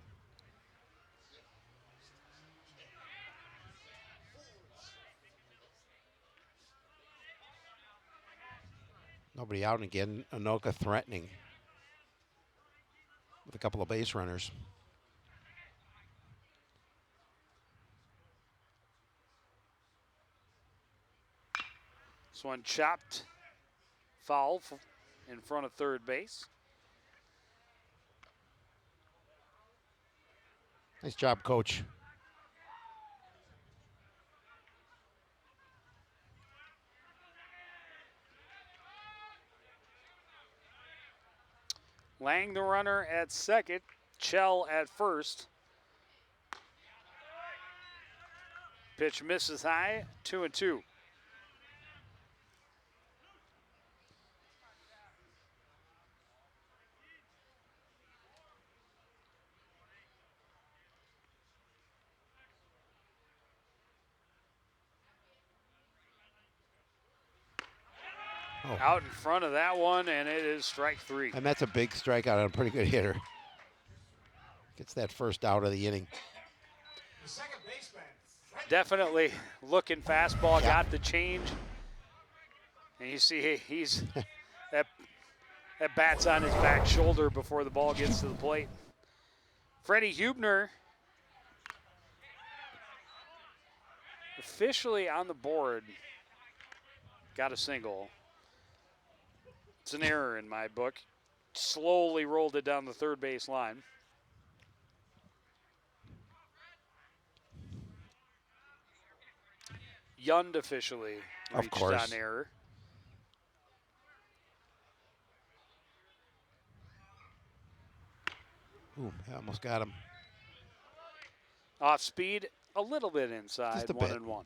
Nobody out again. Anoka threatening with a couple of base runners. This one chopped foul in front of third base. Nice job, coach. Lang the runner at second, Chell at first. Pitch misses high, 2-2. Out in front of that one, and it is strike three. And that's a big strikeout on a pretty good hitter. Gets that first out of the inning. The second baseman. Definitely looking fastball, got the change. And you see he's that bat's on his back shoulder before the ball gets to the plate. Freddie Hubner officially on the board. Got a single. It's an error in my book. Slowly rolled it down the third base line. Yund officially reached on error. Ooh, I almost got him. Off speed, a little bit inside, Just a 1-1.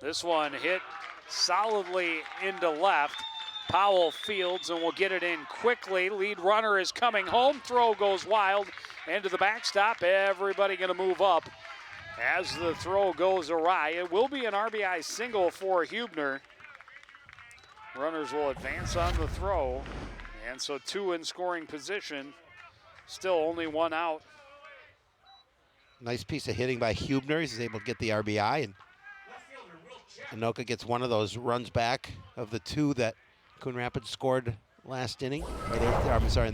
This one hit solidly into left. Powell fields and will get it in quickly. Lead runner is coming home. Throw goes wild. And to the backstop, everybody going to move up as the throw goes awry. It will be an RBI single for Hubner. Runners will advance on the throw. And so two in scoring position. Still only one out. Nice piece of hitting by Hubner. He's able to get the RBI, and Anoka gets one of those runs back of the two that Coon Rapids scored last inning. In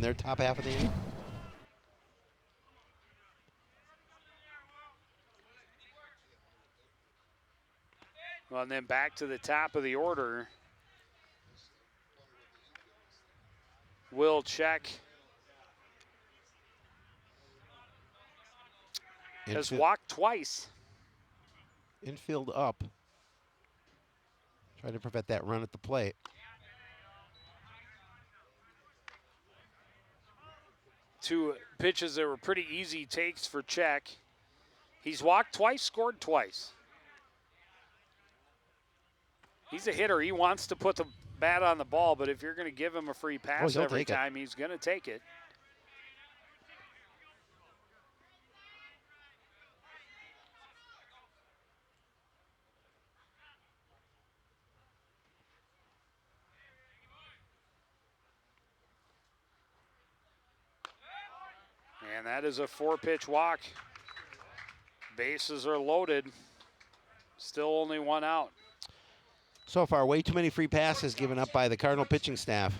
their top half of the inning. Well, and then back to the top of the order. Will check. Has walked twice. Infield up. Trying to prevent that run at the plate. Two pitches that were pretty easy takes for check. He's walked twice, scored twice. He's a hitter. He wants to put the bat on the ball, but if you're going to give him a free pass every time, he's going to take it. And that is a 4-pitch walk. Bases are loaded. Still only one out. So far, way too many free passes given up by the Cardinal pitching staff.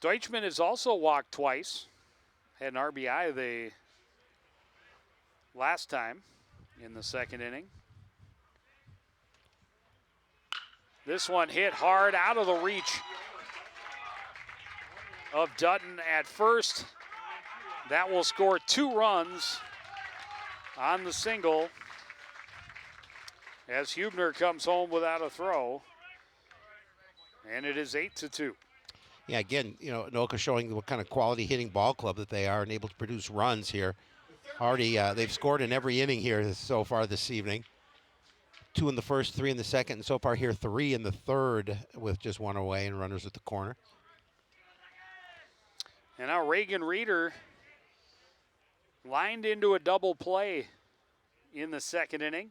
Deutschman has also walked twice. Had an RBI the last time in the second inning. This one hit hard out of the reach of Dutton at first. That will score 2 runs on the single as Hubner comes home without a throw. And it is 8-2. Yeah, again, you know, Anoka showing what kind of quality hitting ball club that they are and able to produce runs here. Already, they've scored in every inning here so far this evening. 2 in the first, 3 in the second, and so far here 3 in the third with just 1 away and runners at the corner. And now Reagan Reeder lined into a double play in the second inning.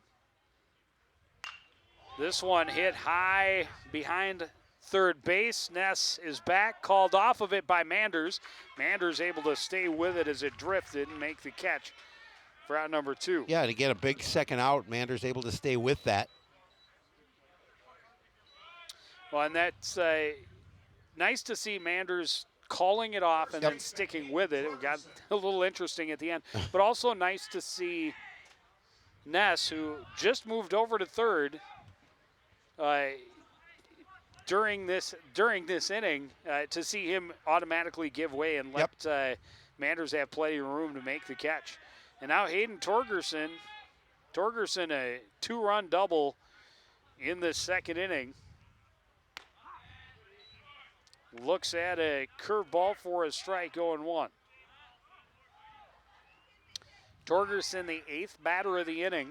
This one hit high behind third base. Ness is back, called off of it by Manders. Manders able to stay with it as it drifted and make the catch for out number 2. Yeah, and again, a big second out. Manders able to stay with that. Well, and that's nice to see Manders calling it off and then sticking with it. It got a little interesting at the end, but also nice to see Ness, who just moved over to third during this inning, to see him automatically give way and let Manders have plenty of room to make the catch. And now Hayden Torgerson, a 2-run double in the second inning. Looks at a curveball for a strike, 0-1. Torgerson, the 8th batter of the inning.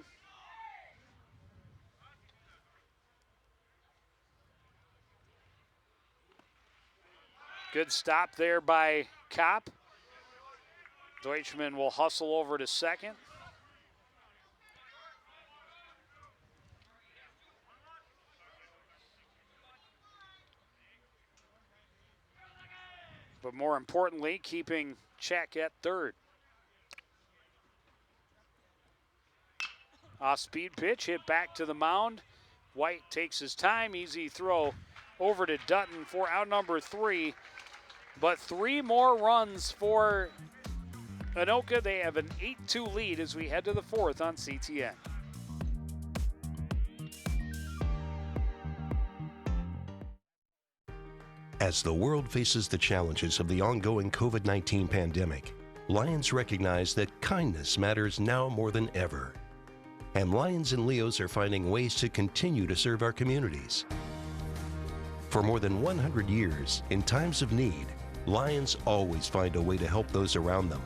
Good stop there by Kopp. Deutschman will hustle over to second. But more importantly, keeping check at third. Off-speed pitch, hit back to the mound. White takes his time, easy throw over to Dutton for out number 3. But 3 more runs for Anoka. They have an 8-2 lead as we head to the 4th on CTN. As the world faces the challenges of the ongoing COVID-19 pandemic, Lions recognize that kindness matters now more than ever. And Lions and Leos are finding ways to continue to serve our communities. For more than 100 years, in times of need, Lions always find a way to help those around them.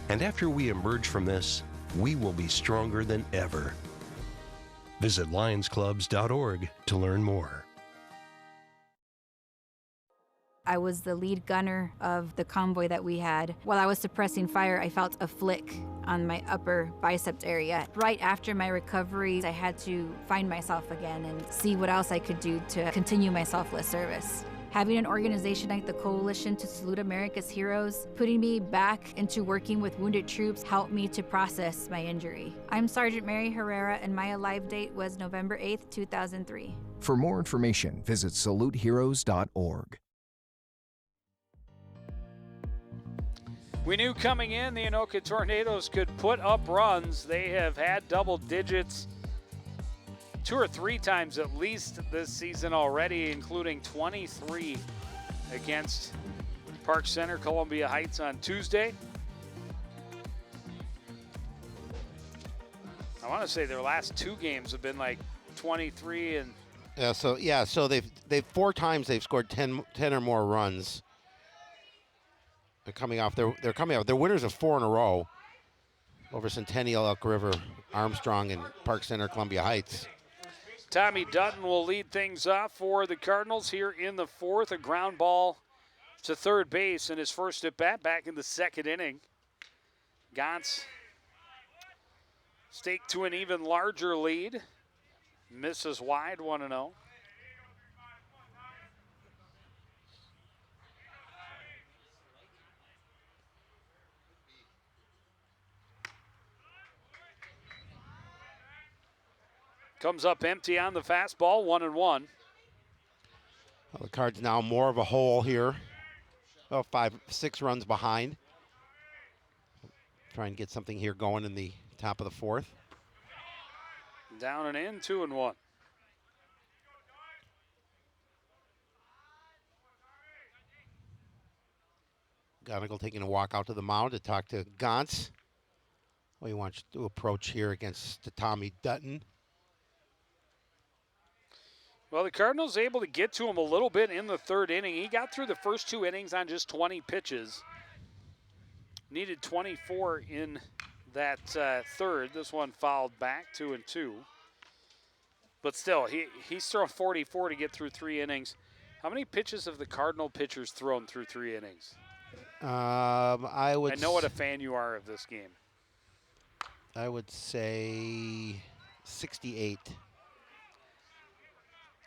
And after we emerge from this, we will be stronger than ever. Visit lionsclubs.org to learn more. I was the lead gunner of the convoy that we had. While I was suppressing fire, I felt a flick on my upper biceps area. Right after my recovery, I had to find myself again and see what else I could do to continue my selfless service. Having an organization like the Coalition to Salute America's Heroes, putting me back into working with wounded troops helped me to process my injury. I'm Sergeant Mary Herrera, and my alive date was November 8th, 2003. For more information, visit saluteheroes.org. We knew coming in the Anoka Tornadoes could put up runs. They have had double digits 2 or 3 times at least this season already, including 23 against Park Center, Columbia Heights on Tuesday. I want to say their last 2 games have been like 23 and so they've 4 times they've scored 10 or more runs. They're coming off their winners of 4 in a row over Centennial, Elk River, Armstrong, and Park Center, Columbia Heights. Tommy Dutton will lead things off for the Cardinals here in the 4th. A ground ball to third base in his first at bat back in the second inning. Gantz staked to an even larger lead. Misses wide, 1-0. Comes up empty on the fastball, 1-1. Well, the Cards now more of a hole here. Well, 5-6 runs behind. Try and get something here going in the top of the 4th. Down and in, 2-1. McGonigal taking a walk out to the mound to talk to Gantz. He wants to approach here against Tommy Dutton. Well, the Cardinals able to get to him a little bit in the third inning. He got through the first 2 innings on just 20 pitches. Needed 24 in that third. This one fouled back, 2-2. But still, he's thrown 44 to get through 3 innings. How many pitches have the Cardinal pitchers thrown through 3 innings? I know what a fan you are of this game. I would say 68.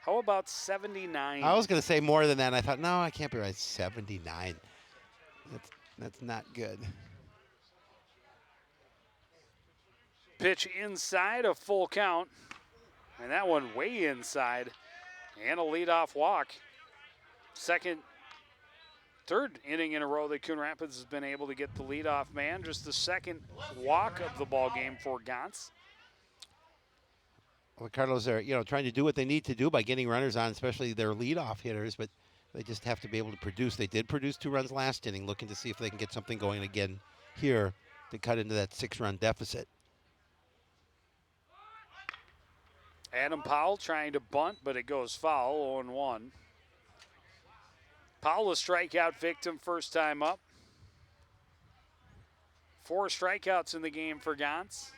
How about 79? I was going to say more than that. And I thought, no, I can't be right. 79. That's not good. Pitch inside, a full count. And that one way inside. And a leadoff walk. Third inning in a row that Coon Rapids has been able to get the leadoff man. Just the second walk of the ball game for Gantz. Well, the Cardinals are, trying to do what they need to do by getting runners on, especially their leadoff hitters, but they just have to be able to produce. They did produce 2 runs last inning, looking to see if they can get something going again here to cut into that 6-run deficit. Adam Powell trying to bunt, but it goes foul, 0-1. Powell, a strikeout victim first time up. 4 strikeouts in the game for Gantz.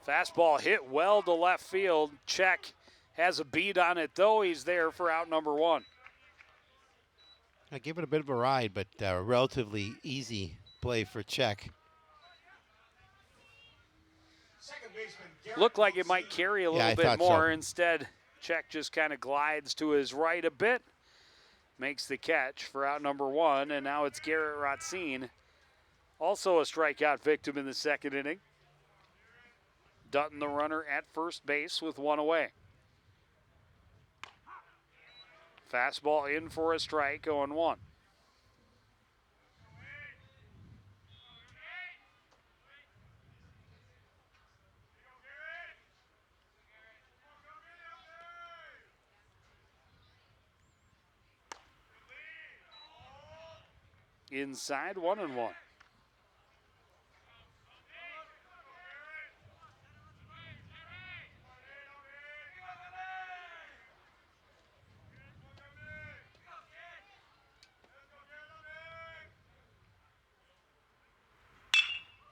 Fastball hit well to left field. Check has a beat on it, though. He's there for out number 1. I gave it a bit of a ride, but relatively easy play for Check. Looked like it might carry a little bit more. So. Instead, Check just kind of glides to his right a bit. Makes the catch for out number 1, and now it's Garrett Rotzine. Also a strikeout victim in the second inning. Dutton, the runner, at first base with 1 away. Fastball in for a strike, 0-1. Inside, 1-1.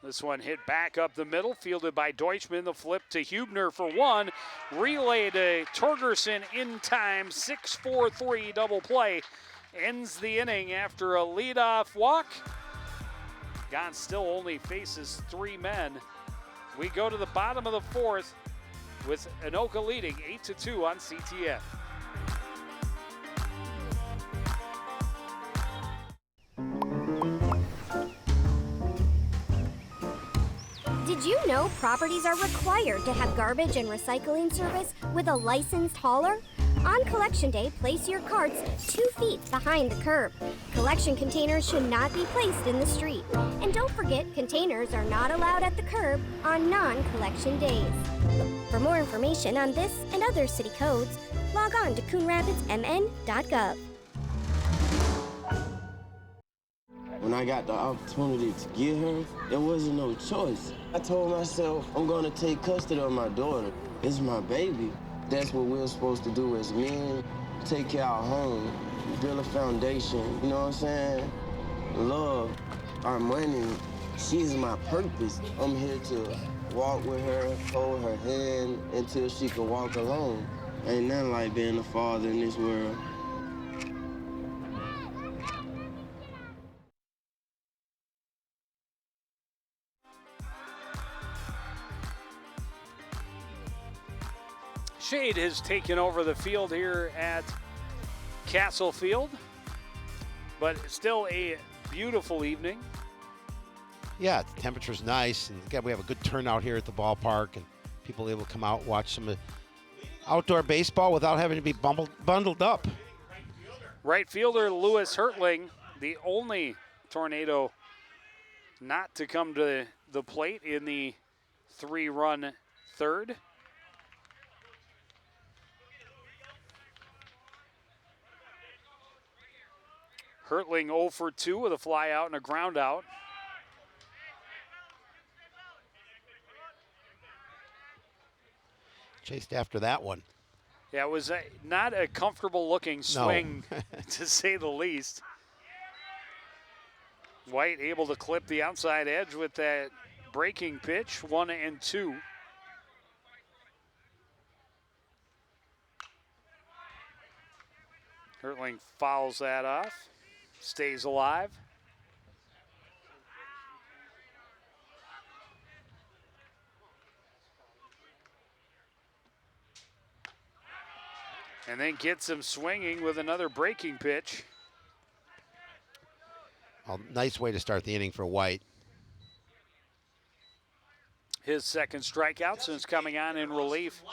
This one hit back up the middle, fielded by Deutschman. The flip to Hubner for 1. Relay to Torgerson in time. 6-4-3 double play. Ends the inning after a leadoff walk. Gantz still only faces 3 men. We go to the bottom of the 4th with Anoka leading 8-2 on CTN. Did you know properties are required to have garbage and recycling service with a licensed hauler? On Collection Day, place your carts 2 feet behind the curb. Collection containers should not be placed in the street. And don't forget, containers are not allowed at the curb on non-collection days. For more information on this and other city codes, log on to coonrapidsmn.gov. When I got the opportunity to get her, there wasn't no choice. I told myself, I'm gonna take custody of my daughter. It's my baby. That's what we're supposed to do as men. Take care of our home, build a foundation, you know what I'm saying? Love, our money, she's my purpose. I'm here to walk with her, hold her hand until she can walk alone. Ain't nothing like being a father in this world. Shade has taken over the field here at Castle Field, but still a beautiful evening. Yeah, the temperature's nice, and again, we have a good turnout here at the ballpark, and people able to come out and watch some outdoor baseball without having to be bundled up. Right fielder Lewis Hertling, the only Tornado not to come to the plate in the 3-run third. Hertling 0 for 2 with a fly out and a ground out. Chased after that one. Yeah, it was not a comfortable looking swing, to say the least. White able to clip the outside edge with that breaking pitch, 1-2. Hertling fouls that off, stays alive. And then gets him swinging with another breaking pitch. A nice way to start the inning for White. His second strikeout since coming on in relief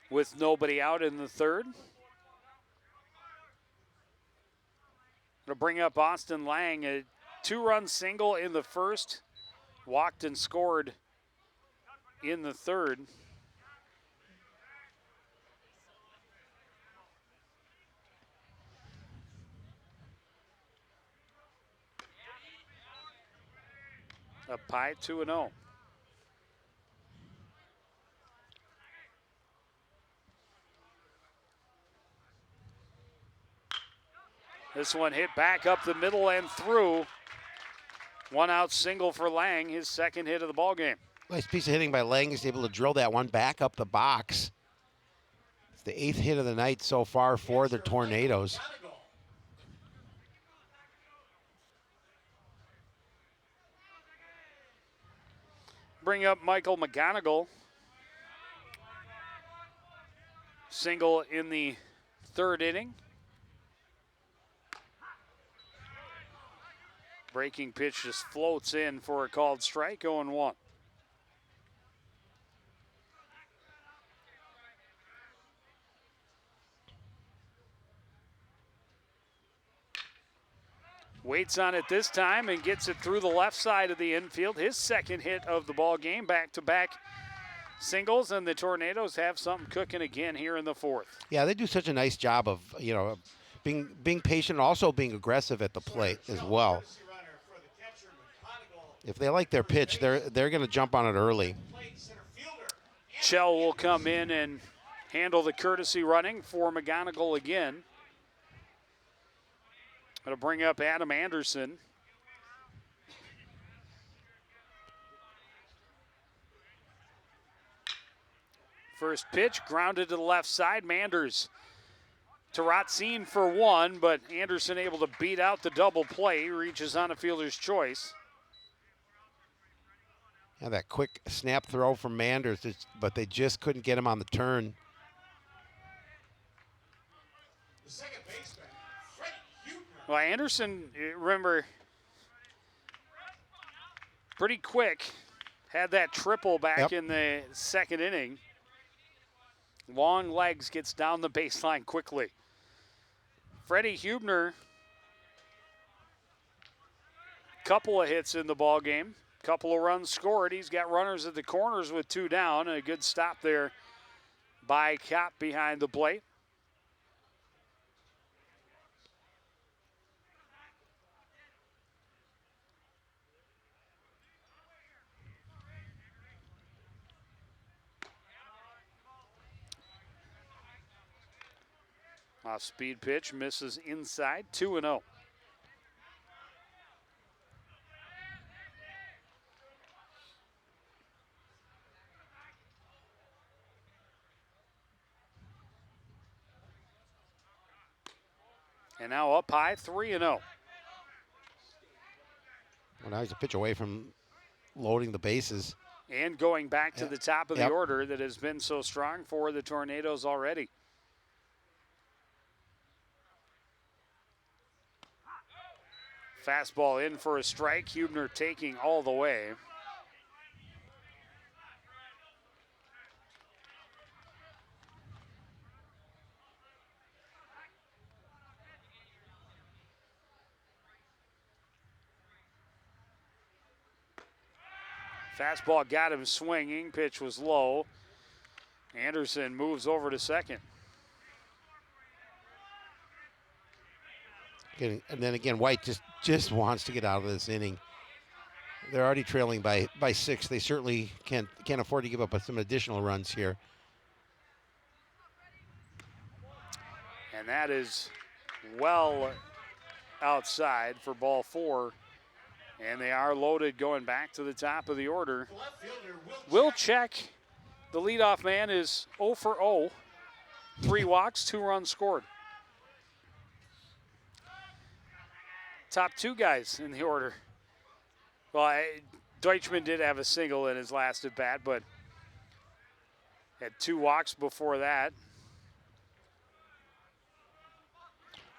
with nobody out in the third. Gonna bring up Austin Lang, a 2-run single in the first, walked and scored in the third. Up high, 2-0. This one hit back up the middle and through. 1-out single for Lang, his second hit of the ball game. Nice piece of hitting by Lang. He's able to drill that one back up the box. It's the 8th hit of the night so far for the Tornadoes. Bring up Michael McGonigal. Single in the third inning. Breaking pitch just floats in for a called strike, 0-1. Waits on it this time and gets it through the left side of the infield. His second hit of the ball game, back-to-back singles, and the Tornadoes have something cooking again here in the fourth. Yeah, they do such a nice job of, being patient and also being aggressive at the plate as well. If they like their pitch, they're going to jump on it early. Chell will come in and handle the courtesy running for McGonigal again. Going to bring up Adam Anderson. First pitch grounded to the left side. Manders to Ratzin for one, but Anderson able to beat out the double play. Reaches on a fielder's choice. Yeah, that quick snap throw from Manders, but they just couldn't get him on the turn. The second baseman, Freddie Huebner. Well, Anderson, remember, pretty quick. Had that triple back in the second inning. Long legs, gets down the baseline quickly. Freddie Huebner, couple of hits in the ball game. Couple of runs scored. He's got runners at the corners with 2 down. And a good stop there by Kopp behind the plate. Off speed pitch, misses inside, 2-0. And now up high, 3-0. Well, now he's a pitch away from loading the bases. And going back to the top of the order that has been so strong for the Tornadoes already. Fastball in for a strike. Huebner taking all the way. Fastball got him swinging. Pitch was low. Anderson moves over to second. And then again, White just wants to get out of this inning. They're already trailing by 6. They certainly can't afford to give up some additional runs here. And that is well outside for ball 4. And they are loaded going back to the top of the order. Will check. The leadoff man is 0 for 0. 3 walks, 2 runs scored. Top 2 guys in the order. Well, Deutschman did have a single in his last at bat, but had 2 walks before that.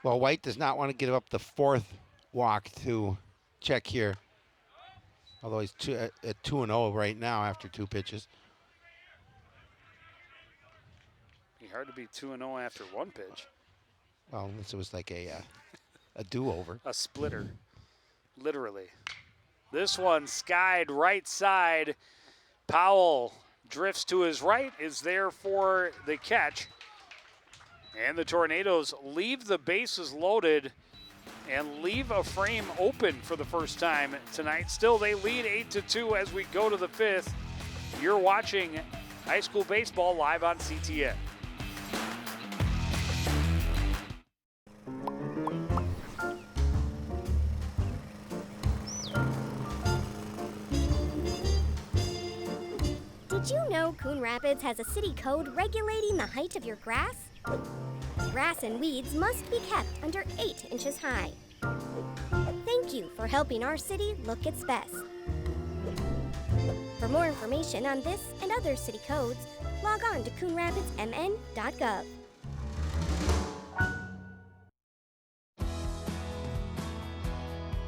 Well, White does not want to give up the 4th walk to check here. Although he's at 2-0 right now after 2 pitches. Be hard to be 2-0 after 1 pitch. Well, unless it was like a do-over. A splitter, literally. This one skied right side. Powell drifts to his right, is there for the catch. And the Tornadoes leave the bases loaded and leave a frame open for the first time tonight. Still, they lead 8-2 as we go to the 5th. You're watching high school baseball live on CTN. Did you know Coon Rapids has a city code regulating the height of your grass? Grass and weeds must be kept under 8 inches high. Thank you for helping our city look its best. For more information on this and other city codes, log on to coonrapidsmn.gov.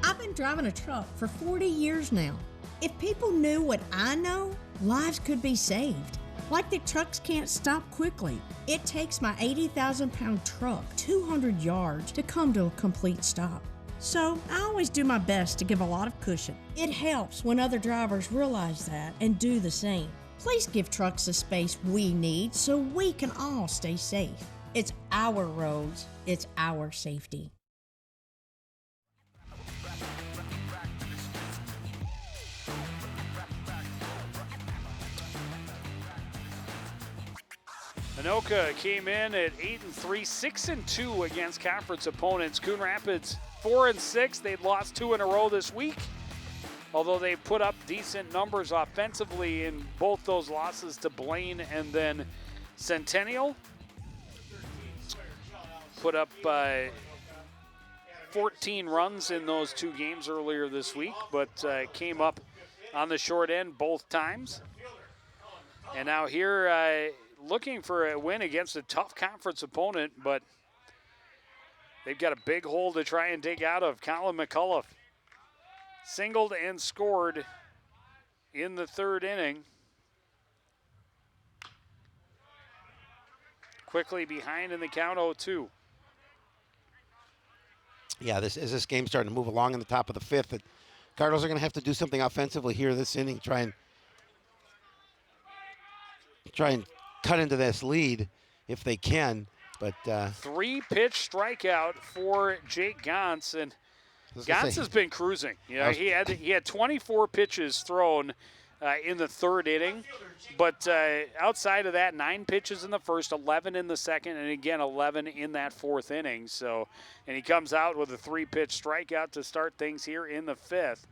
I've been driving a truck for 40 years now. If people knew what I know, lives could be saved. Like the trucks can't stop quickly. It takes my 80,000-pound truck 200 yards to come to a complete stop. So I always do my best to give a lot of cushion. It helps when other drivers realize that and do the same. Please give trucks the space we need so we can all stay safe. It's our roads, it's our safety. Anoka came in at 8-3, 6-2 against conference opponents. Coon Rapids 4-6. They'd lost 2 in a row this week, although they put up decent numbers offensively in both those losses to Blaine and then Centennial. Put up 14 runs in those 2 games earlier this week, but came up on the short end both times. And now here, looking for a win against a tough conference opponent, but they've got a big hole to try and dig out of. Colin McCullough singled and scored in the 3rd inning. Quickly behind in the count 0-2. Yeah, this game's starting to move along in the top of the 5th. The Cardinals are going to have to do something offensively here this inning, try and cut into this lead if they can. But 3-pitch strikeout for Jake Gantz, and Gantz has been cruising. You know, he had 24 pitches thrown in the 3rd inning, but outside of that, 9 pitches in the 1st, 11 in the 2nd, and again 11 in that 4th inning. So, and he comes out with a 3-pitch strikeout to start things here in the 5th.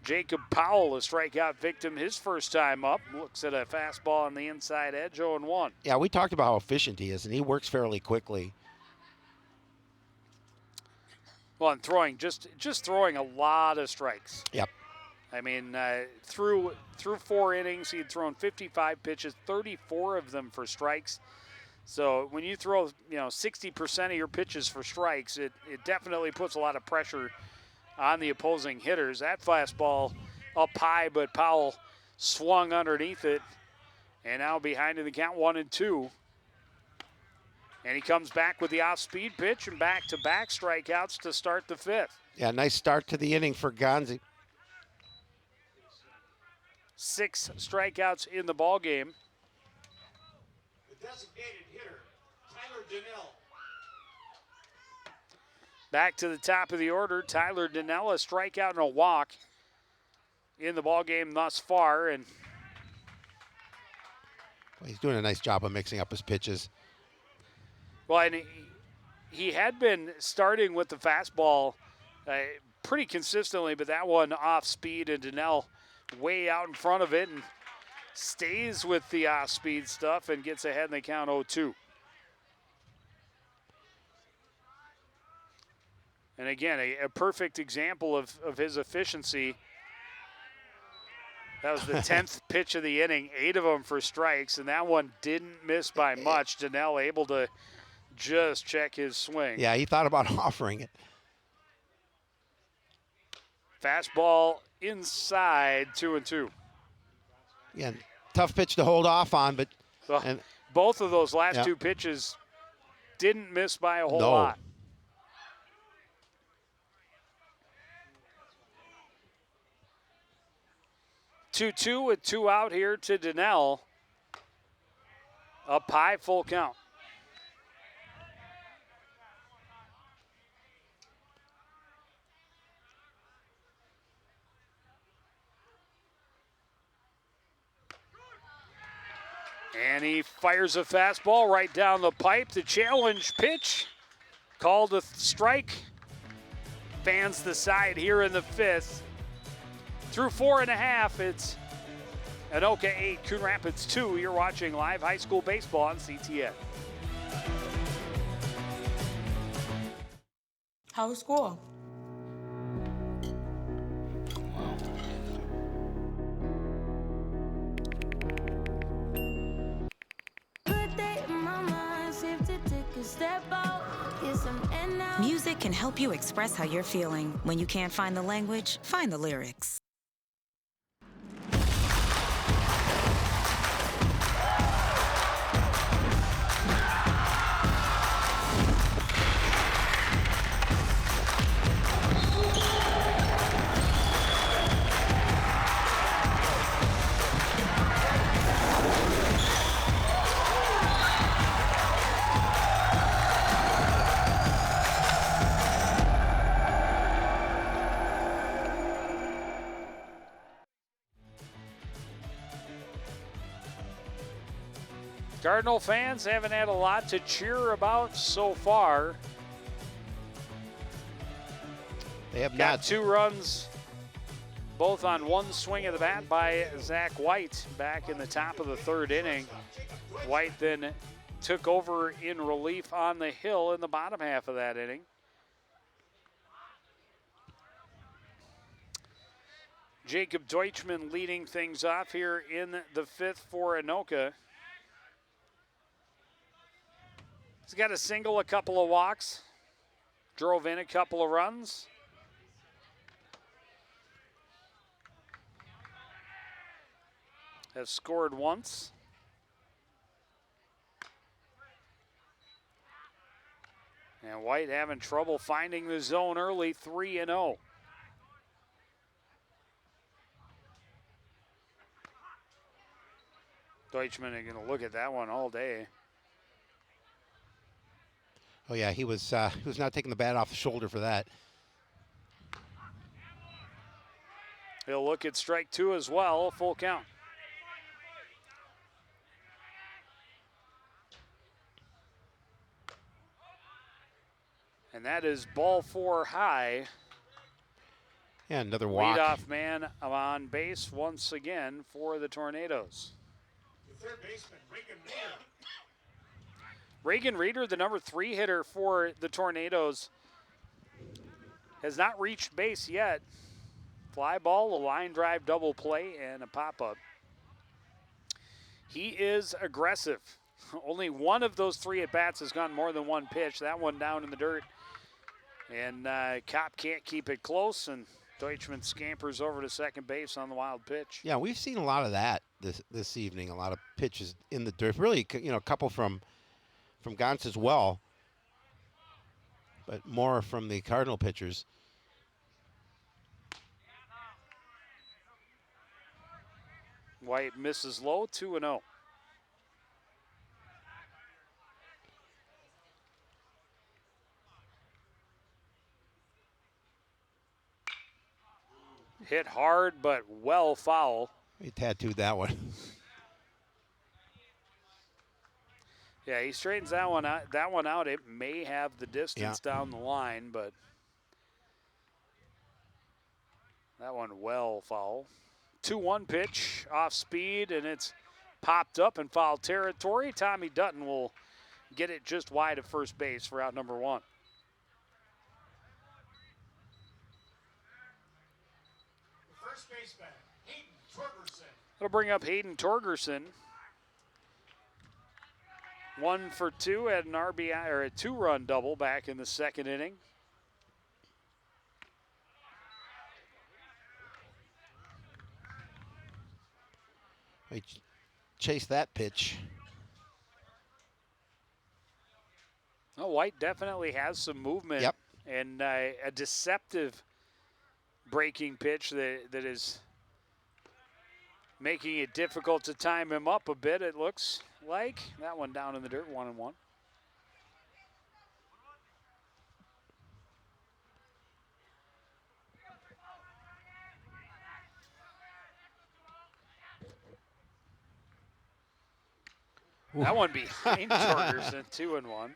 Jacob Powell, a strikeout victim, his first time up. Looks at a fastball on the inside edge, 0-1. Yeah, we talked about how efficient he is, and he works fairly quickly. Well, and throwing, just throwing a lot of strikes. Yep. I mean, through 4 innings, he had thrown 55 pitches, 34 of them for strikes. So when you throw, 60% of your pitches for strikes, it definitely puts a lot of pressure on the opposing hitters. That fastball up high, but Powell swung underneath it, and now behind in the count 1-2. And he comes back with the off-speed pitch and back-to-back strikeouts to start the 5th. Yeah, nice start to the inning for Gonzi. 6 strikeouts in the ball game. The designated hitter, Tyler Donnell. Back to the top of the order, Tyler Donnell, a strikeout and a walk in the ball game thus far, and He's doing a nice job of mixing up his pitches. well, and he had been starting with the fastball pretty consistently, but that one off speed, and Donnell way out in front of it and stays with the off speed stuff and gets ahead in the count 0-2. And again, a perfect example of his efficiency. That was the 10th pitch of the inning, 8 of them for strikes, and that one didn't miss by much. Donnell able to just check his swing. Yeah, he thought about offering it. Fastball inside, 2-2. Yeah, tough pitch to hold off on, but Well, both of those last 2 pitches didn't miss by a whole lot. 2-2 with 2 out here to Donnell. Up high, full count. And he fires a fastball right down the pipe. The challenge pitch called a strike. Fans the side here in the 5th. Through 4.5, it's Anoka 8, Coon Rapids 2. You're watching live high school baseball on CTN. How was school? Music can help you express how you're feeling. When you can't find the language, find the lyrics. Cardinal fans haven't had a lot to cheer about so far. They have Got not. 2 runs, both on one swing of the bat by Zach White back in the top of the 3rd inning. White then took over in relief on the hill in the bottom half of that inning. Jacob Deutschman leading things off here in the 5th for Anoka. He's got a single, a couple of walks, drove in a couple of runs. Has scored once. And White having trouble finding the zone early, 3-0. Deutschman are going to look at that one all day. Oh yeah, he was not taking the bat off the shoulder for that. He'll look at strike 2 as well, full count. And that is ball 4 high. Yeah, another walk. Leadoff man on base once again for the Tornadoes. The third baseman, Reagan Reeder. Reagan Reeder, the number 3 hitter for the Tornadoes, has not reached base yet. Fly ball, a line drive double play, and a pop-up. He is aggressive. Only one of those 3 at-bats has gone more than one pitch. That one down in the dirt. And Kopp can't keep it close, and Deutschman scampers over to second base on the wild pitch. Yeah, we've seen a lot of that this evening. A lot of pitches in the dirt. Really, a couple from Gantz as well, but more from the Cardinal pitchers. White misses low, 2-0. Hit hard, but well foul. He tattooed that one. Yeah, he straightens that one out. That one out. It may have the distance down the line, but that one well foul. 2-1 pitch, off speed, and it's popped up in foul territory. Tommy Dutton will get it just wide of first base for out number 1. First baseman, Hayden Torgerson. That'll bring up Hayden Torgerson. 1 for 2 at an RBI or a 2-run double back in the second inning. He chased that pitch. Oh, White definitely has some movement. Yep. And a deceptive breaking pitch that is making it difficult to time him up a bit, it looks like. That one down in the dirt, 1-1. That one behind Torgerson, 2-1.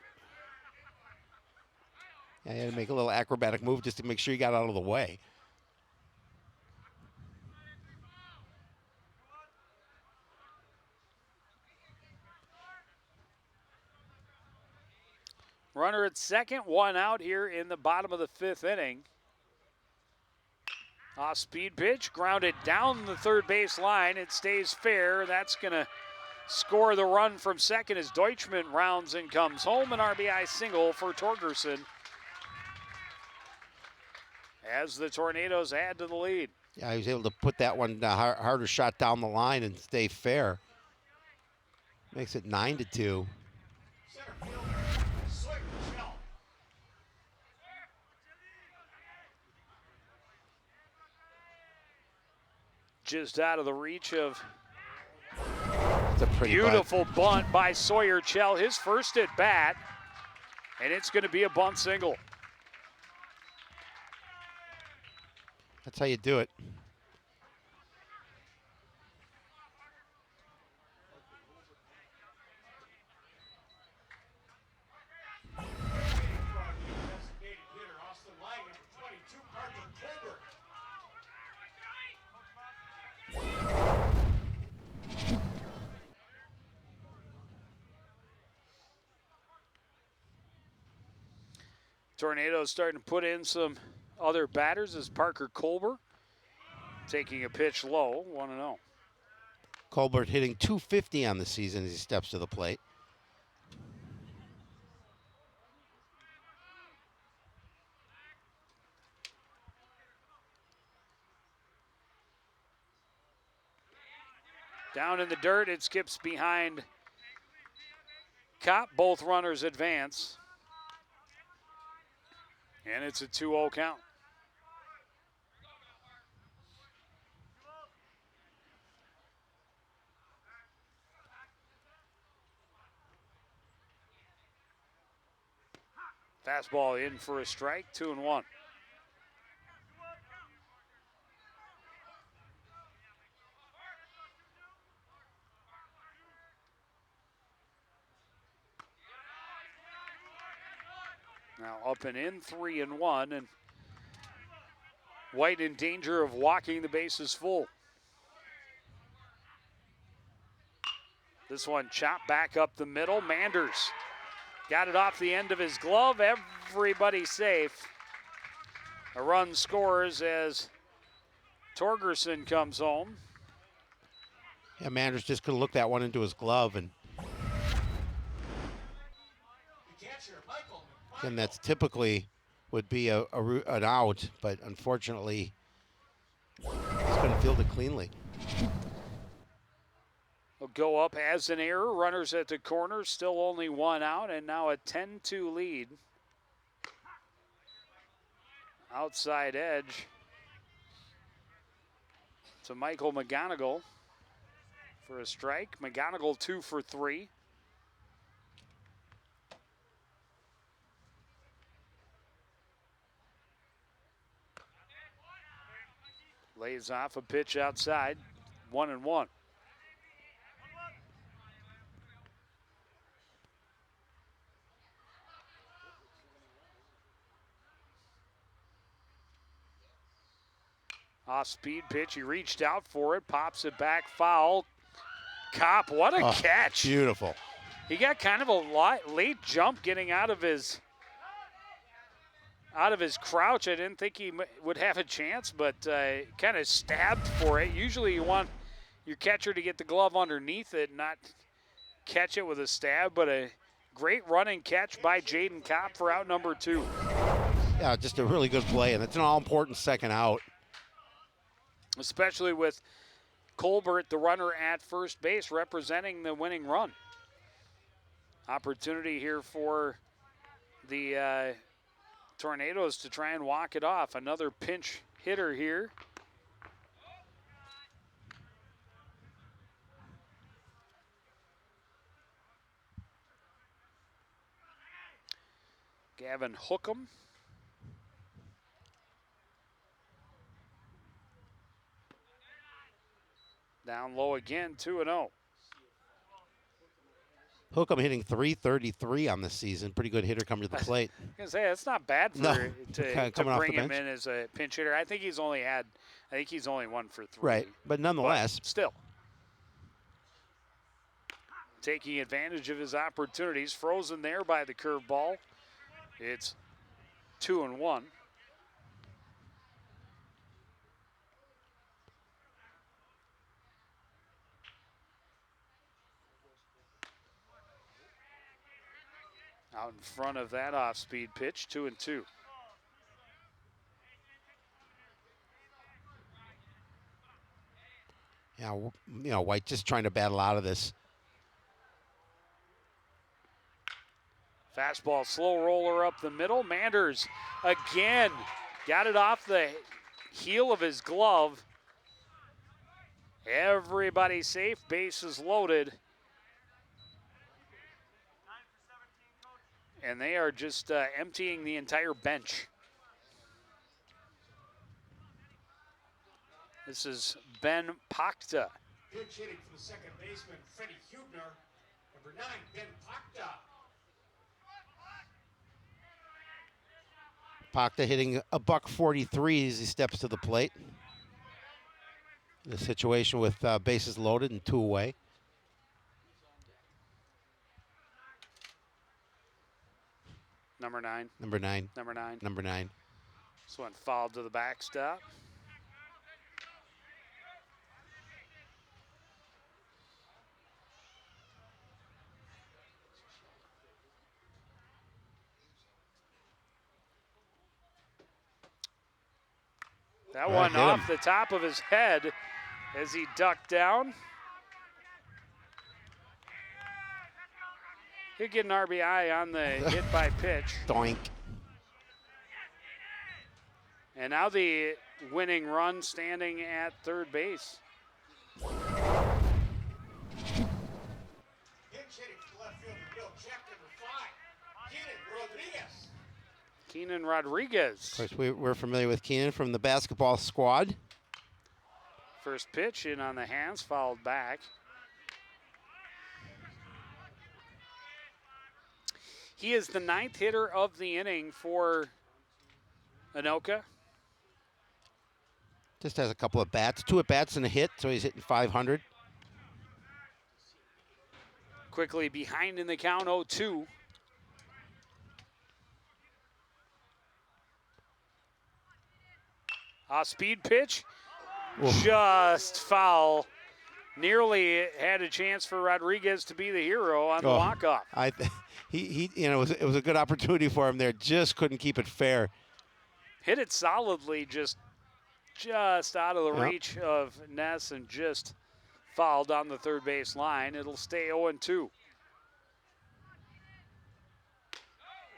Yeah, he had to make a little acrobatic move just to make sure he got out of the way. Runner at second, 1 out here in the bottom of the 5th inning. Off speed pitch, grounded down the third base line. It stays fair. That's going to score the run from second as Deutschman rounds and comes home. An RBI single for Torgerson as the Tornadoes add to the lead. Yeah, he was able to put that one harder shot down the line and stay fair. Makes it 9-2. Just out of the reach of It's a pretty beautiful bunt by Sawyer Chell, his first at bat, and it's going to be a bunt single. That's how you do it. Designated hitter, Austin Lang, number 22, Parker Colbert. Tornadoes starting to put in some other batters as Parker Colbert taking a pitch low, 1-0. Colbert hitting .250 on the season as he steps to the plate. Down in the dirt, it skips behind Kopp. Both runners advance. And it's a 2-0 count. Fastball in for a strike, 2-1. Now up and in, 3-1, and White in danger of walking the bases full. This one chopped back up the middle. Manders got it off the end of his glove. Everybody safe. A run scores as Torgerson comes home. Yeah, Manders just could have looked that one into his glove, and again, that's typically would be an out, but unfortunately, he's going to field it cleanly. Will go up as an error. Runners at the corner, still only 1 out, and now a 10-2 lead. Outside edge to Michael McGonigal. for a strike. McGonigal 2 for 3. Lays off a pitch outside, 1-1. Off-speed pitch, he reached out for it, pops it back, foul. Kopp, what a catch. Beautiful. He got kind of a late jump getting out of his crouch. I didn't think he would have a chance, but kind of stabbed for it. Usually you want your catcher to get the glove underneath it, not catch it with a stab, but a great running catch by Jaden Kopp for out number 2. Yeah, just a really good play, and it's an all-important second out. Especially with Colbert, the runner at first base, representing the winning run. Opportunity here for the Tornadoes to try and walk it off. Another pinch hitter here. Gavin Hookham. Down low again, 2-0. Hookham hitting .333 on the season. Pretty good hitter coming to the plate. I was going to say, that's not bad for to bring him in as a pinch hitter. I think he's only 1 for 3. Right, but nonetheless. But still. Taking advantage of his opportunities. Frozen there by the curveball. It's 2-1. Out in front of that off-speed pitch, 2-2. Yeah, White just trying to battle out of this. Fastball, slow roller up the middle. Manders again got it off the heel of his glove. Everybody safe, bases loaded. And they are just emptying the entire bench. This is Ben Pachta. Pitch hitting from the second baseman, Freddie Hubner. Number 9, Ben Pachta. Pachta hitting a $143 as he steps to the plate. The situation with bases loaded and 2 away. Number 9. Number 9. Number 9. Number 9. This one fouled to the backstop. That one off the top of his head as he ducked down. He'll get an RBI on the hit by pitch. Doink. And now the winning run standing at third base. Pitch hitting from left field to Bill Check, number 5, Keenan Rodriguez. Keenan Rodriguez. Of course, we're familiar with Keenan from the basketball squad. First pitch in on the hands, fouled back. He is the 9th hitter of the inning for Anoka. Just has a couple of bats, 2 at bats and a hit, so he's hitting .500. Quickly behind in the count, 0-2. Speed pitch, just foul. Nearly had a chance for Rodriguez to be the hero on the walk-off. It was a good opportunity for him there. Just couldn't keep it fair. Hit it solidly, just out of the reach of Ness and just fouled on the third base line. It'll stay 0-2.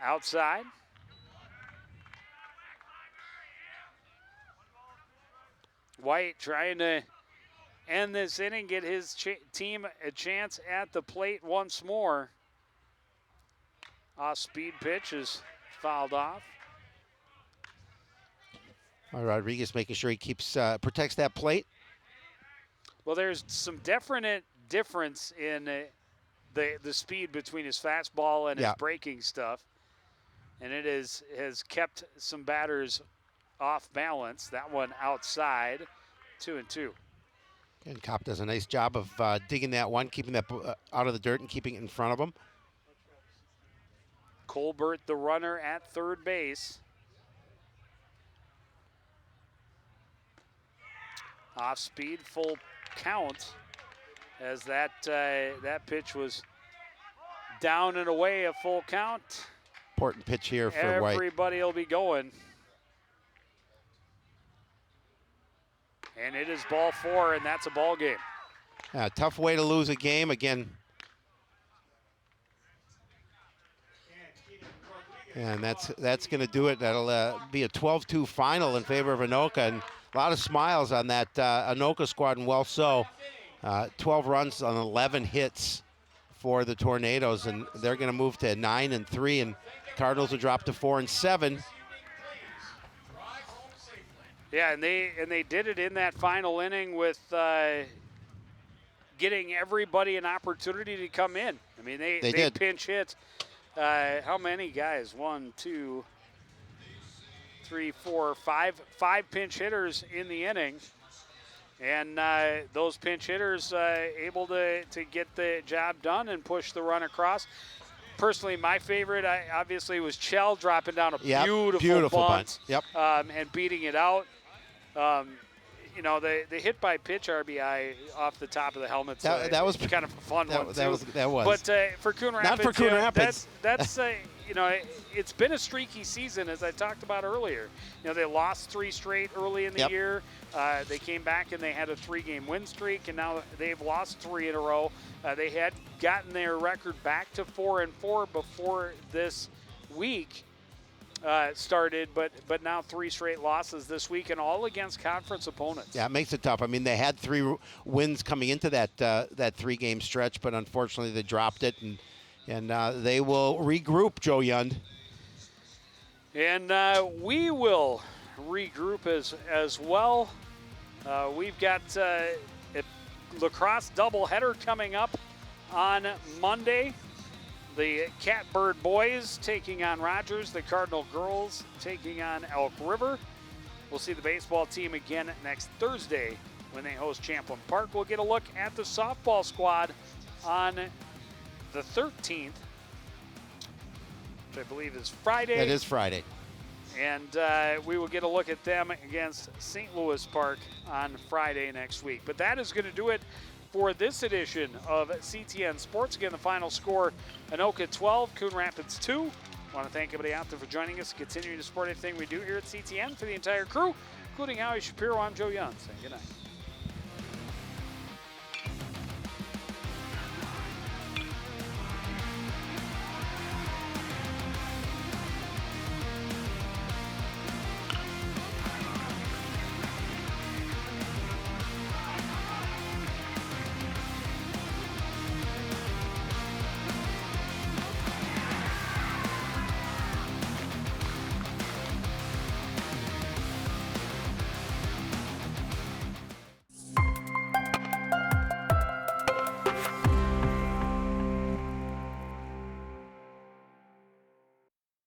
Outside. White trying to end this inning, get his team a chance at the plate once more. Off-speed pitch is fouled off. Rodriguez making sure he keeps protects that plate. Well, there's some definite difference in the speed between his fastball and his breaking stuff, and it has kept some batters off balance. That one outside, 2-2. And Kopp does a nice job of digging that one, keeping that out of the dirt and keeping it in front of him. Colbert, the runner at third base. Off speed, full count, as that pitch was down and away, a full count. Important pitch here for White. Everybody will be going. And it is ball 4, and that's a ball game. Tough way to lose a game again. And that's going to do it. That'll be a 12-2 final in favor of Anoka, and a lot of smiles on that Anoka squad, and well so. 12 runs on 11 hits for the Tornadoes, and they're going to move to 9-3, and Cardinals will drop to 4-7. Yeah, and they did it in that final inning with getting everybody an opportunity to come in. I mean, they did. pinch hit. How many guys? 1, 2, 3, 4, 5 pinch hitters in the inning. And those pinch hitters able to get the job done and push the run across. Personally, my favorite obviously was Chell dropping down a beautiful bunt. Yep. And beating it out. You know, the hit by pitch RBI off the top of the helmet. That was kind of a fun one, too. That was. But for Coon Rapids, not for Coon Rapids. That's you know, it's been a streaky season, as I talked about earlier. You know, they lost 3 straight early in the year. They came back and they had a 3-game win streak, and now they've lost 3 in a row. They had gotten their record back to 4-4 before this week started, but now 3 straight losses this week, and all against conference opponents. Yeah, it makes it tough. I mean, they had 3 wins coming into that 3-game stretch, but unfortunately they dropped it, and they will regroup, Joe Yund. And we will regroup as well. We've got a lacrosse doubleheader coming up on Monday. The Catbird boys taking on Rogers, the Cardinal girls taking on Elk River. We'll see the baseball team again next Thursday when they host Champlin Park. We'll get a look at the softball squad on the 13th, which I believe is Friday. That is Friday. And we will get a look at them against St. Louis Park on Friday next week. But that is going to do it for this edition of CTN Sports. Again, the final score, Anoka 12, Coon Rapids 2. I want to thank everybody out there for joining us, continuing to support everything we do here at CTN. For the entire crew, including Howie Shapiro, I'm Joe Young, saying good night.